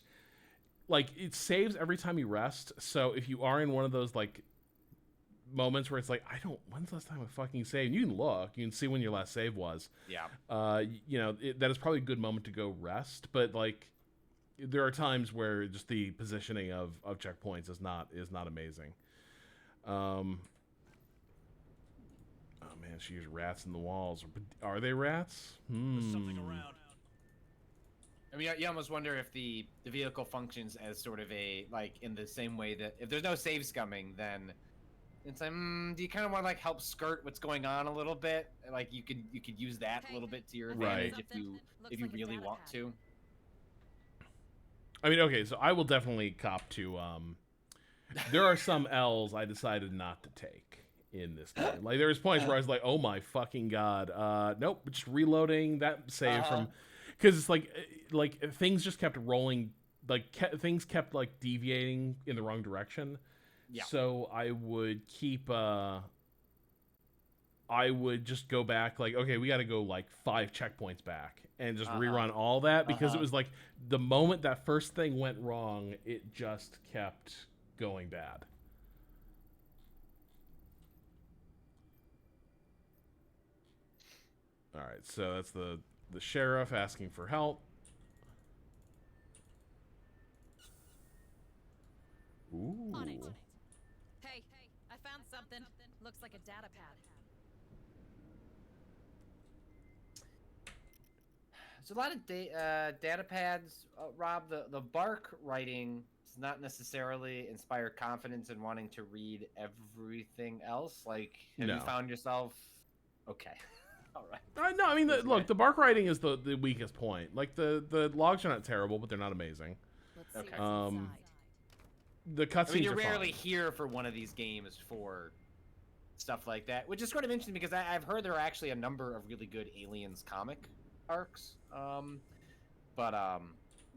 [SPEAKER 1] like it saves every time you rest. So if you are in one of those like moments where it's like, when's the last time I fucking saved? You can look, you can see when your last save was.
[SPEAKER 2] Yeah.
[SPEAKER 1] You know, that is probably a good moment to go rest. But like there are times where just the positioning of checkpoints is not amazing. Oh man, she used rats in the walls. Are they rats?
[SPEAKER 9] There's something around.
[SPEAKER 2] I mean, you almost wonder if the vehicle functions as sort of a, like, in the same way that if there's no saves coming, then it's like, do you kind of want to like help skirt what's going on a little bit? Like you could use that a little bit to your advantage if you really want to.
[SPEAKER 1] I mean, okay, so I will definitely cop to. There are some L's I decided not to take in this game. Like there was points where I was like, "Oh my fucking god!" Nope, just reloading that save from, because it's like things just kept rolling, like things kept like deviating in the wrong direction.
[SPEAKER 2] Yeah.
[SPEAKER 1] So I would keep. I would just go back, like, okay, we got to go like 5 checkpoints back and just rerun all that because it was like the moment that first thing went wrong, it just kept going bad. All right, so that's the sheriff asking for help. Ooh.
[SPEAKER 8] On it. Hey, I found something. Looks like a data pad.
[SPEAKER 2] There's a lot of data pads, Rob. The bark writing does not necessarily inspire confidence in wanting to read everything else. Like, have you found yourself? Okay. All right.
[SPEAKER 1] No, I mean, look, the bark writing is the weakest point. Like, the logs are not terrible, but they're not amazing.
[SPEAKER 8] Let's see
[SPEAKER 2] Okay.
[SPEAKER 8] what's inside.
[SPEAKER 1] The cutscenes
[SPEAKER 2] I mean, you're
[SPEAKER 1] are
[SPEAKER 2] rarely
[SPEAKER 1] fine.
[SPEAKER 2] here for one of these games for stuff like that, which is sort of interesting because I've heard there are actually a number of really good Aliens comic arcs, but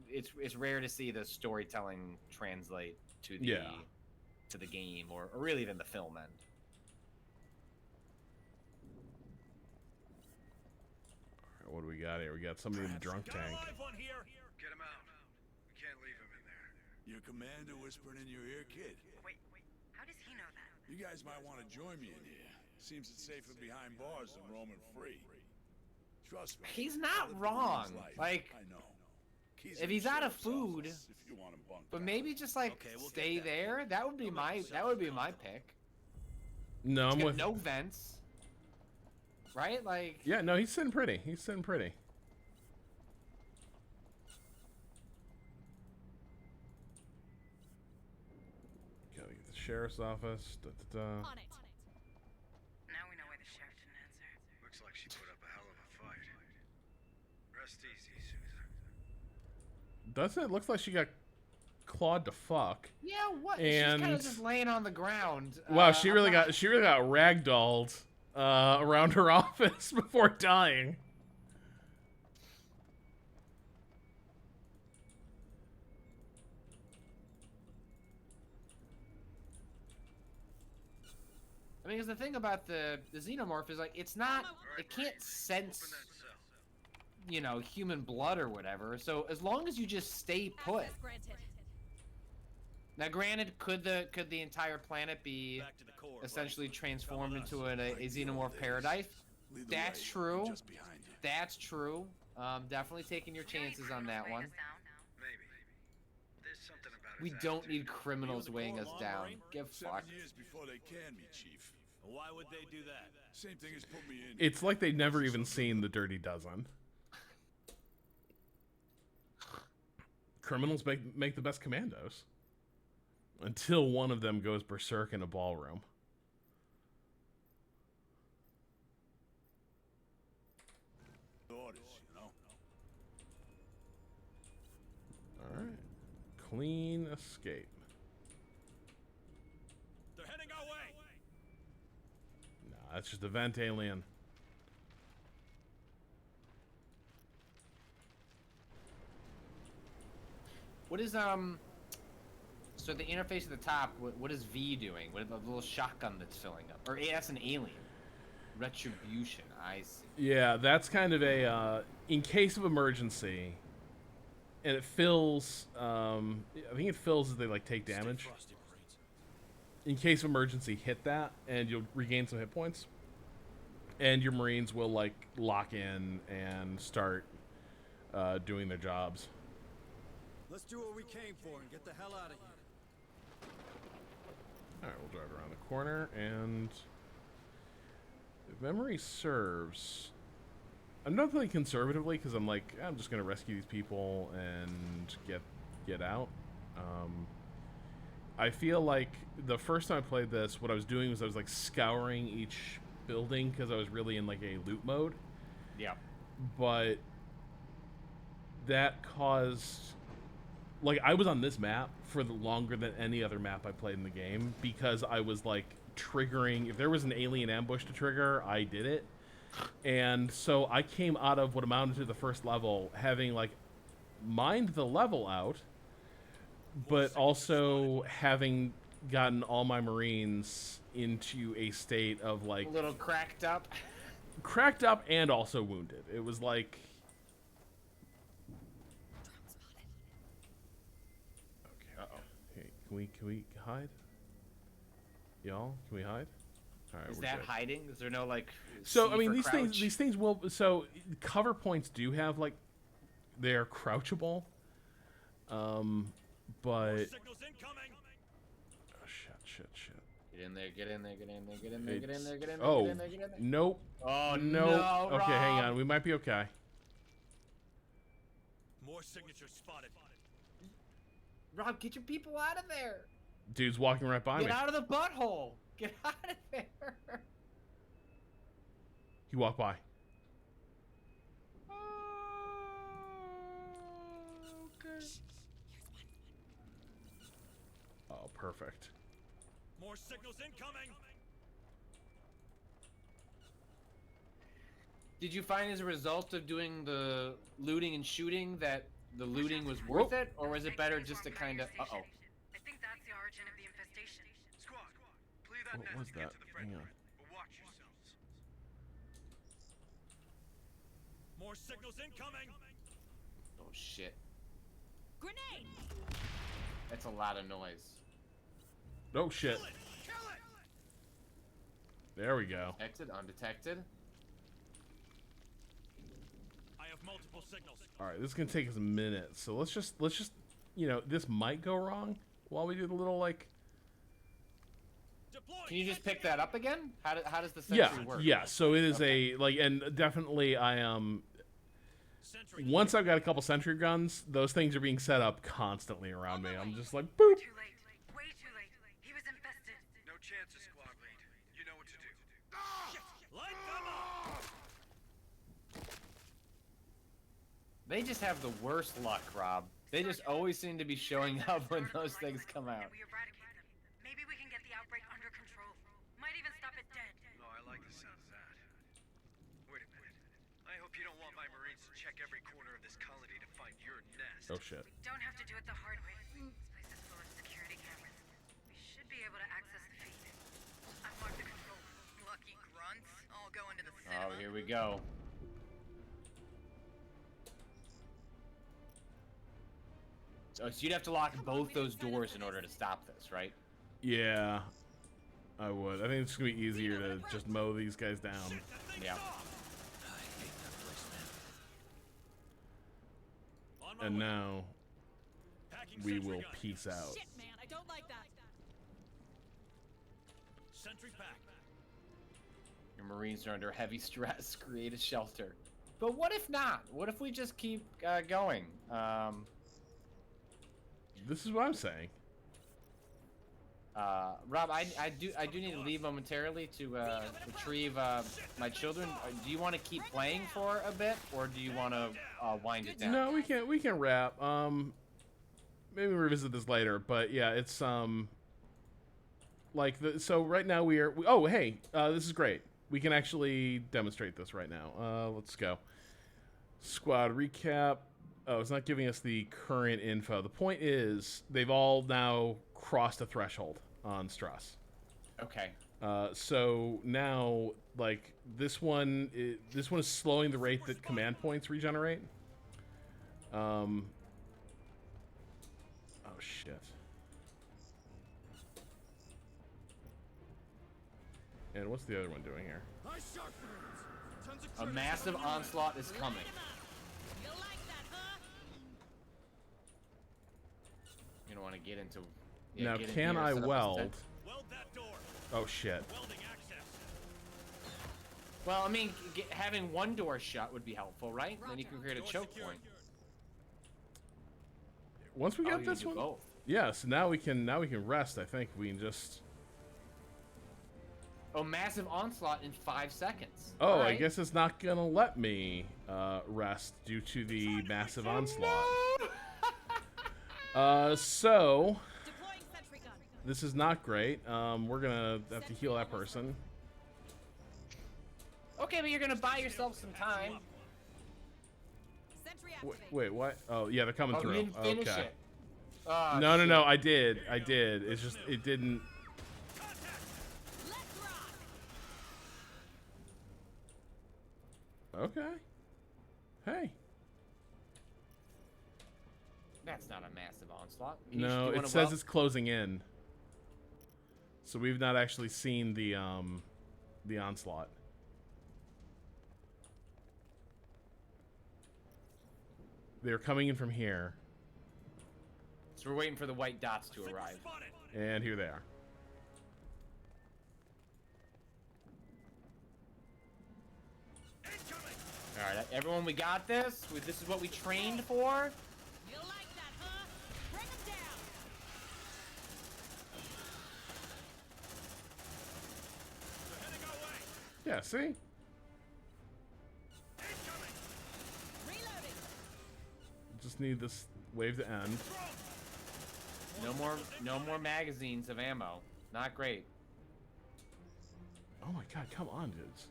[SPEAKER 2] it's rare to see the storytelling translate to the game or really even the film end.
[SPEAKER 1] What do we got here? We got somebody in the drunk tank.
[SPEAKER 6] Get him out. We can't leave him in there.
[SPEAKER 11] Your commander whispering in your ear, kid.
[SPEAKER 3] Wait, how does he know that?
[SPEAKER 11] You guys might want to join me in here. Seems it's safer behind bars than roaming free. Trust me.
[SPEAKER 2] He's not wrong. Like,
[SPEAKER 11] I know.
[SPEAKER 2] if he's out of food, but maybe just like stay there. That would be my pick.
[SPEAKER 1] No,
[SPEAKER 2] It's
[SPEAKER 1] I'm
[SPEAKER 2] got
[SPEAKER 1] with.
[SPEAKER 2] no vents. Right? Like.
[SPEAKER 1] Yeah, no, he's sitting pretty. He's sitting pretty. Gotta get the sheriff's office. Da, da, da.
[SPEAKER 4] On it.
[SPEAKER 3] Now we know why the sheriff didn't answer.
[SPEAKER 6] Looks like she put up a hell of a fight. Rest easy, Susan.
[SPEAKER 1] Doesn't it look like she got clawed to fuck?
[SPEAKER 2] Yeah, what?
[SPEAKER 1] And
[SPEAKER 2] She's kind of just laying on the ground.
[SPEAKER 1] wow, she really got ragdolled around her office before dying.
[SPEAKER 2] I mean, because the thing about the xenomorph is like it can't sense, you know, human blood or whatever. So as long as you just stay put.
[SPEAKER 4] Access granted.
[SPEAKER 2] Now, granted, could the entire planet be essentially transformed into a xenomorph paradise? That's true. That's true. Definitely taking your chances on that one. We don't need criminals weighing us down. Give a fuck.
[SPEAKER 11] 7 years before they can me, Chief.
[SPEAKER 9] Why would they do that?
[SPEAKER 11] Same thing as put me in.
[SPEAKER 1] It's like they've never even seen the Dirty Dozen. Criminals make the best commandos. Until one of them goes berserk in a ballroom.
[SPEAKER 11] Orders, you know.
[SPEAKER 1] Alright. Clean escape.
[SPEAKER 9] They're heading our way.
[SPEAKER 1] Nah, that's just a vent alien.
[SPEAKER 2] What is So the interface at the top, what is V doing? What is the little shotgun that's filling up? Or that's an alien. Retribution, I see.
[SPEAKER 1] Yeah, that's kind of a, in case of emergency, and it fills, I think it fills as they, like, take damage. In case of emergency, hit that, and you'll regain some hit points. And your Marines will, like, lock in and start doing their jobs.
[SPEAKER 5] Let's do what we came for and get the hell out of here.
[SPEAKER 1] Alright, we'll drive around the corner, and if memory serves, I'm not playing conservatively because I'm like, I'm just going to rescue these people and get out. I feel like the first time I played this, what I was doing was I was like scouring each building because I was really in like a loot mode.
[SPEAKER 2] Yeah.
[SPEAKER 1] But that caused... Like, I was on this map for longer than any other map I played in the game because I was, like, triggering... If there was an alien ambush to trigger, I did it. And so I came out of what amounted to the first level having, like, mined the level out, but also having gotten all my Marines into a state of, like...
[SPEAKER 2] A little cracked up.
[SPEAKER 1] Cracked up and also wounded. It was, like... Can we hide? Y'all, can we hide? All right,
[SPEAKER 2] Is
[SPEAKER 1] we're
[SPEAKER 2] that
[SPEAKER 1] good.
[SPEAKER 2] hiding? Is there no like?
[SPEAKER 1] So
[SPEAKER 2] C
[SPEAKER 1] I mean,
[SPEAKER 2] for
[SPEAKER 1] these
[SPEAKER 2] crouch?
[SPEAKER 1] things will. So cover points do have like, they're crouchable. But.
[SPEAKER 9] Signals incoming.
[SPEAKER 1] Oh shit.
[SPEAKER 2] Get in there! Get in there! Get in there! Get in there! Get in there! Get in there!
[SPEAKER 1] Oh,
[SPEAKER 2] Get in there! Get in there!
[SPEAKER 1] nope.
[SPEAKER 2] Oh
[SPEAKER 1] nope.
[SPEAKER 2] no!
[SPEAKER 1] Okay, hang
[SPEAKER 2] Rob.
[SPEAKER 1] on. We might be okay.
[SPEAKER 9] More signatures spotted.
[SPEAKER 2] Rob, get your people out of there!
[SPEAKER 1] Dude's walking right by me.
[SPEAKER 2] Get out of the butthole! Get out of there!
[SPEAKER 1] He walked by.
[SPEAKER 2] Okay.
[SPEAKER 1] Oh, perfect.
[SPEAKER 9] More signals incoming.
[SPEAKER 2] Did you find as a result of doing the looting and shooting that the looting was worth it, or was it better just to kind of? Uh oh.
[SPEAKER 3] I think that's the origin of the infestation.
[SPEAKER 6] Squad, clear that
[SPEAKER 1] What
[SPEAKER 6] nest
[SPEAKER 1] was
[SPEAKER 6] and get
[SPEAKER 1] that?
[SPEAKER 6] to the
[SPEAKER 1] Hang
[SPEAKER 6] friendly.
[SPEAKER 1] on.
[SPEAKER 6] But watch yourselves.
[SPEAKER 9] More signals incoming.
[SPEAKER 2] Oh shit.
[SPEAKER 4] Grenade!
[SPEAKER 2] That's a lot of noise.
[SPEAKER 1] Oh shit. There we go.
[SPEAKER 2] Detected, undetected.
[SPEAKER 9] I have multiple signals.
[SPEAKER 1] All right, this is gonna take us a minute, so let's just, you know, this might go wrong while we do the little like.
[SPEAKER 9] Deploying.
[SPEAKER 2] Can you just pick that up again? How does the sentry work?
[SPEAKER 1] Yeah. So it is a like, and definitely I once I've got a couple sentry guns, those things are being set up constantly around me. I'm just like, boop.
[SPEAKER 3] Too late. Way too late. He was infested.
[SPEAKER 6] No chances, squad lead. You know what to do.
[SPEAKER 9] Light them up!
[SPEAKER 2] They just have the worst luck, Rob. They just always seem to be showing up when those things come out.
[SPEAKER 3] We eradicate them. Maybe we can get the outbreak under control. Might even stop it dead.
[SPEAKER 6] No, I like the sound of that. Wait a minute. I hope you don't want my Marines to check every corner of this colony to find your nest.
[SPEAKER 1] Oh shit.
[SPEAKER 3] We don't have to do it the hard way. This place is full of security cameras. We should be able to access the feed. I've marked the control room.
[SPEAKER 7] Lucky grunts, all going to the cinema.
[SPEAKER 2] Oh, here we go. So you'd have to lock both those doors in order to stop this, right?
[SPEAKER 1] Yeah, I would. I think it's gonna be easier to just mow these guys down.
[SPEAKER 2] Yeah.
[SPEAKER 1] And now we will peace out.
[SPEAKER 4] Shit, man, I don't like that.
[SPEAKER 9] Sentry pack.
[SPEAKER 2] Your Marines are under heavy stress. Create a shelter. But what if not? What if we just keep going?
[SPEAKER 1] This is what I'm saying.
[SPEAKER 2] Rob, I do need to leave momentarily to retrieve my children. Do you want to keep playing for a bit, or do you want to wind it down?
[SPEAKER 1] No, we can wrap. Maybe revisit this later, but yeah, it's like so right now oh hey, this is great. We can actually demonstrate this right now. Let's go. Squad recap. Oh, it's not giving us the current info. The point is, they've all now crossed a threshold on stress.
[SPEAKER 2] Okay.
[SPEAKER 1] So now, like this one is slowing the rate that command points regenerate. Oh shit. And what's the other one doing here?
[SPEAKER 2] A massive onslaught is coming.
[SPEAKER 4] You like that, huh?
[SPEAKER 2] You don't want to get into.
[SPEAKER 1] Now,
[SPEAKER 2] get in
[SPEAKER 1] can
[SPEAKER 2] here,
[SPEAKER 1] I
[SPEAKER 2] set up a
[SPEAKER 1] weld?
[SPEAKER 2] tent.
[SPEAKER 9] Weld that door.
[SPEAKER 1] Oh shit.
[SPEAKER 9] Welding access.
[SPEAKER 2] Well, I mean, having one door shut would be helpful, right? Then you can create a choke point.
[SPEAKER 1] Once we
[SPEAKER 2] Oh,
[SPEAKER 1] get
[SPEAKER 2] you
[SPEAKER 1] this
[SPEAKER 2] can do
[SPEAKER 1] one,
[SPEAKER 2] both.
[SPEAKER 1] yeah. So now we can rest. I think we can just.
[SPEAKER 2] Oh, massive onslaught in 5 seconds.
[SPEAKER 1] Oh,
[SPEAKER 2] Alright.
[SPEAKER 1] I guess it's not gonna let me rest due to the massive onslaught. So
[SPEAKER 4] Deploying sentry gun.
[SPEAKER 1] this is not great. We're gonna have to heal that person.
[SPEAKER 2] Okay, but you're gonna buy yourself some time.
[SPEAKER 4] Sentry
[SPEAKER 1] Wait,
[SPEAKER 4] activate.
[SPEAKER 1] wait, what? Oh, yeah, they're coming
[SPEAKER 2] Oh, you
[SPEAKER 1] through.
[SPEAKER 2] didn't finish
[SPEAKER 1] Okay.
[SPEAKER 2] it. Ah,
[SPEAKER 1] No,
[SPEAKER 2] shit.
[SPEAKER 1] I did. It's just it didn't.
[SPEAKER 4] Let's rock.
[SPEAKER 1] Okay. Hey.
[SPEAKER 2] That's not a massive onslaught.
[SPEAKER 1] No,
[SPEAKER 2] you
[SPEAKER 1] it
[SPEAKER 2] wanna
[SPEAKER 1] says
[SPEAKER 2] weld?
[SPEAKER 1] it's closing in. So we've not actually seen the onslaught. They're coming in from here,
[SPEAKER 2] So we're waiting for the white dots to arrive.
[SPEAKER 1] and here they are.
[SPEAKER 2] All right, everyone, we got this. This is what we trained for.
[SPEAKER 4] You like that, huh? Bring 'em down.
[SPEAKER 1] Yeah, see?
[SPEAKER 4] Reloading.
[SPEAKER 1] Just need this wave to end.
[SPEAKER 2] No more magazines of ammo. Not great.
[SPEAKER 1] Oh my god, come on, dudes.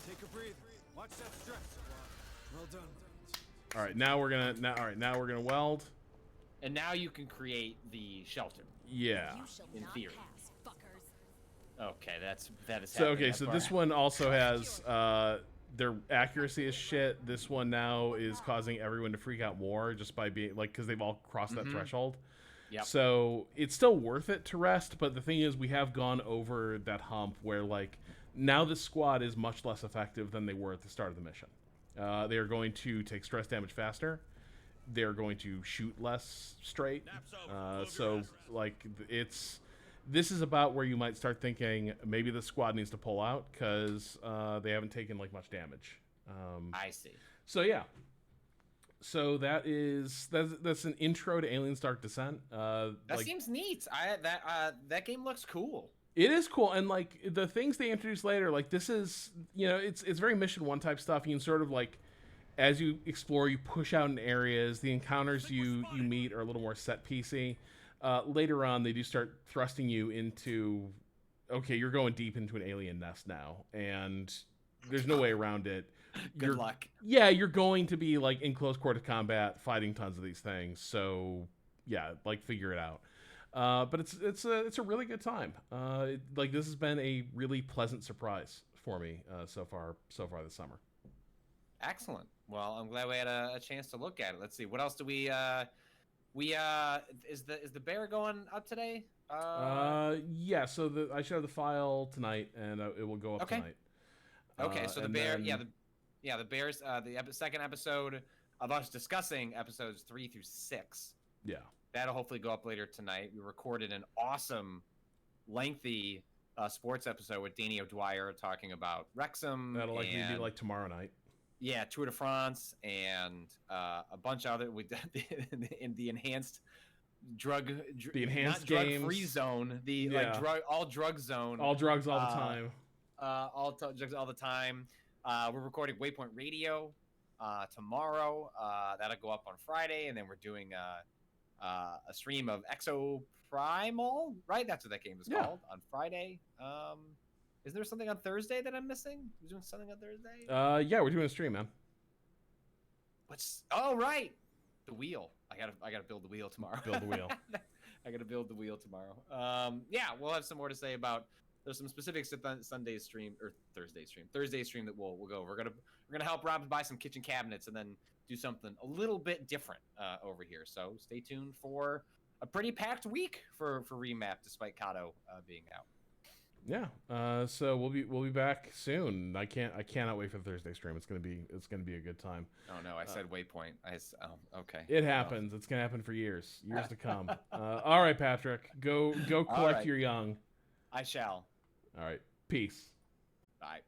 [SPEAKER 5] Take a breather. Watch that stress, squad. Well done.
[SPEAKER 1] All right, now we're gonna weld.
[SPEAKER 2] And now you can create the shelter.
[SPEAKER 1] Yeah.
[SPEAKER 4] You shall
[SPEAKER 2] In
[SPEAKER 4] not
[SPEAKER 2] theory.
[SPEAKER 4] pass, fuckers.
[SPEAKER 2] Okay, that is.
[SPEAKER 1] So
[SPEAKER 2] happening.
[SPEAKER 1] okay,
[SPEAKER 2] That's
[SPEAKER 1] so
[SPEAKER 2] where
[SPEAKER 1] this one also has their accuracy is shit. This one now is causing everyone to freak out more just by being like because they've all crossed that threshold.
[SPEAKER 2] Yep.
[SPEAKER 1] So it's still worth it to rest, but the thing is, we have gone over that hump where like now the squad is much less effective than they were at the start of the mission. They are going to take stress damage faster. They're going to shoot less straight. So like it's This is about where you might start thinking maybe the squad needs to pull out because they haven't taken like much damage.
[SPEAKER 2] I see.
[SPEAKER 1] So yeah. So that's an intro to Aliens Dark Descent.
[SPEAKER 2] That seems neat. That game looks cool.
[SPEAKER 1] It is cool, and like the things they introduce later, like this is, you know, it's very mission 1 type stuff. You can sort of like, as you explore, you push out in areas. The encounters you meet are a little more set piecey. Later on, they do start thrusting you into, okay, you're going deep into an alien nest now, and there's no way around it.
[SPEAKER 2] Good luck.
[SPEAKER 1] Yeah, you're going to be like in close quarter combat, fighting tons of these things. So yeah, like figure it out. But it's a really good time. Like this has been a really pleasant surprise for me so far this summer.
[SPEAKER 2] Excellent. Well, I'm glad we had a chance to look at it. Let's see, what else do we is the bear going up today?
[SPEAKER 1] Yeah. So I should have the file tonight, and it will go up tonight.
[SPEAKER 2] Okay. So the bear,
[SPEAKER 1] then...
[SPEAKER 2] the bears. The second episode of us discussing episodes 3 through 6.
[SPEAKER 1] Yeah.
[SPEAKER 2] That'll hopefully go up later tonight. We recorded an awesome, lengthy sports episode with Danny O'Dwyer talking about Wrexham.
[SPEAKER 1] That'll likely be like tomorrow night.
[SPEAKER 2] Yeah, Tour de France and a bunch of other in the enhanced not drug-free zone, like all drug zone,
[SPEAKER 1] all drugs all the time,
[SPEAKER 2] drugs all the time. We're recording Waypoint Radio tomorrow. That'll go up on Friday, and then we're doing a stream of Exo Primal, right? That's what that game is called, on Friday. Is there something on Thursday that I'm missing? We're doing something on Thursday?
[SPEAKER 1] Yeah, we're doing a stream, man.
[SPEAKER 2] Right. The wheel. I gotta build the wheel tomorrow.
[SPEAKER 1] Build the wheel.
[SPEAKER 2] I gotta build the wheel tomorrow. Yeah, we'll have some more to say about. There's some specifics to Thursday stream that we'll go over. We're gonna help Rob buy some kitchen cabinets and then do something a little bit different over here. So stay tuned for a pretty packed week for Remap, despite Kato being out.
[SPEAKER 1] Yeah. So we'll be back soon. I cannot wait for the Thursday stream. It's gonna be a good time.
[SPEAKER 2] Oh no, I said Waypoint. Okay.
[SPEAKER 1] It happens. It's gonna happen for years to come. All right, Patrick. Go collect your young.
[SPEAKER 2] I shall.
[SPEAKER 1] All right. Peace.
[SPEAKER 2] Bye.